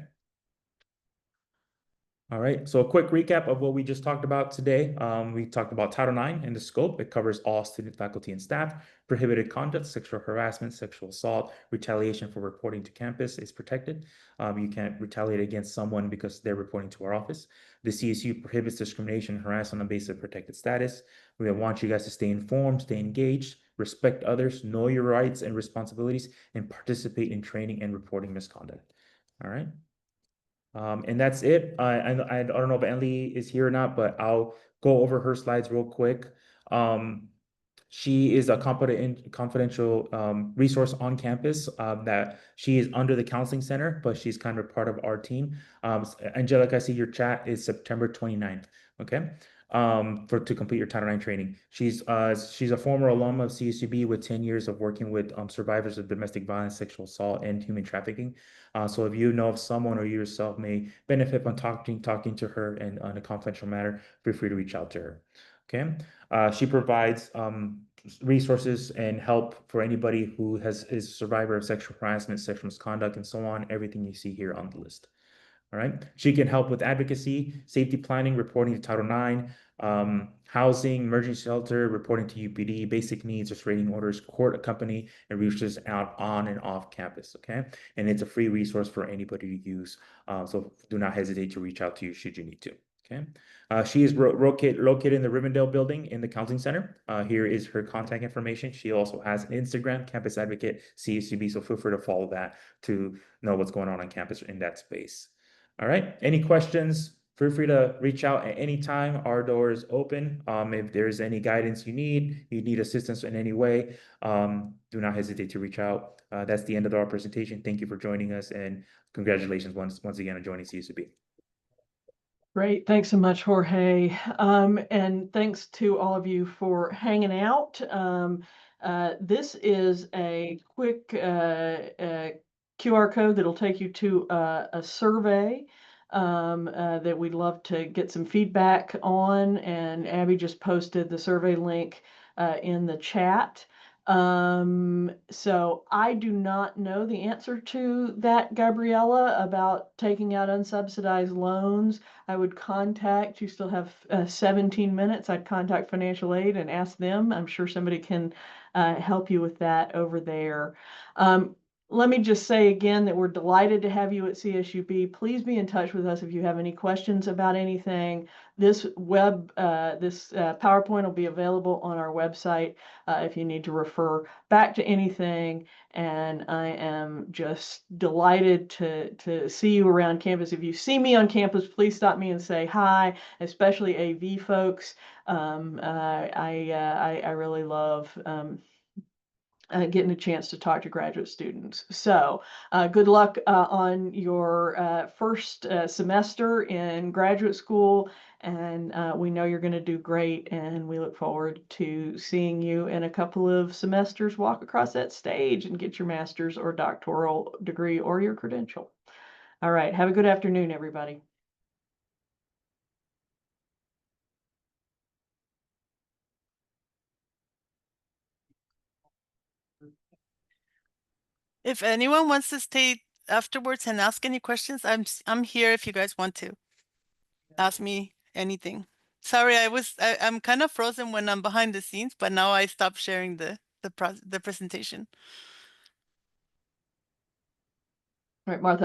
All right, so a quick recap of what we just talked about today. We talked about Title IX and the scope. It covers all student, faculty, and staff. Prohibited conduct, sexual harassment, sexual assault, retaliation for reporting to campus is protected. You can't retaliate against someone because they're reporting to our office. The CSU prohibits discrimination and harassment on the basis of protected status. We want you guys to stay informed, stay engaged, respect others, know your rights and responsibilities, and participate in training and reporting misconduct. All right. And that's it. I don't know if Emily is here or not, but I'll go over her slides real quick. She is a confidential resource on campus that she is under the counseling center, but she's kind of part of our team. Angelica, I see your chat is September 29th. Okay. to complete your Title IX training. She's a former alum of CSUB with 10 years of working with survivors of domestic violence, sexual assault, and human trafficking. So if you know of someone or you yourself may benefit from talking to her and on a confidential matter, feel free to reach out to her. Okay. She provides resources and help for anybody who is a survivor of sexual harassment, sexual misconduct, and so on. Everything you see here on the list. All right. She can help with advocacy, safety planning, reporting to Title IX, housing, emergency shelter, reporting to UPD, basic needs, restraining orders, court accompany, and reaches out on and off campus. Okay. And it's a free resource for anybody to use. So do not hesitate to reach out to you should you need to. Okay. She is located in the Rivendell building in the counseling center. Here is her contact information. She also has an Instagram, Campus Advocate CSUB. So feel free to follow that to know what's going on campus in that space. All right. Any questions? Feel free to reach out at any time. Our door is open. If there's any guidance you need assistance in any way, do not hesitate to reach out. That's the end of our presentation. Thank you for joining us, and congratulations once again on joining CSUB. Great. Thanks so much, Jorge. And thanks to all of you for hanging out. This is a quick QR code that'll take you to a survey that we'd love to get some feedback on. And Abby just posted the survey link in the chat. So I do not know the answer to that, Gabriella, about taking out unsubsidized loans. I would contact, you still have 17 minutes. I'd contact financial aid and ask them. I'm sure somebody can help you with that over there. Let me just say again that we're delighted to have you at CSUB. Please be in touch with us if you have any questions about anything. This PowerPoint will be available on our website if you need to refer back to anything. And I am just delighted to see you around campus. If you see me on campus, please stop me and say hi, especially AV folks. I really love getting a chance to talk to graduate students. So good luck on your first semester in graduate school. And we know you're going to do great. And we look forward to seeing you in a couple of semesters walk across that stage and get your master's or doctoral degree or your credential. All right. Have a good afternoon, everybody. If anyone wants to stay afterwards and ask any questions, I'm here if you guys want to ask me anything. Sorry, I'm kind of frozen when I'm behind the scenes, but now I stopped sharing the presentation. All right, Martha.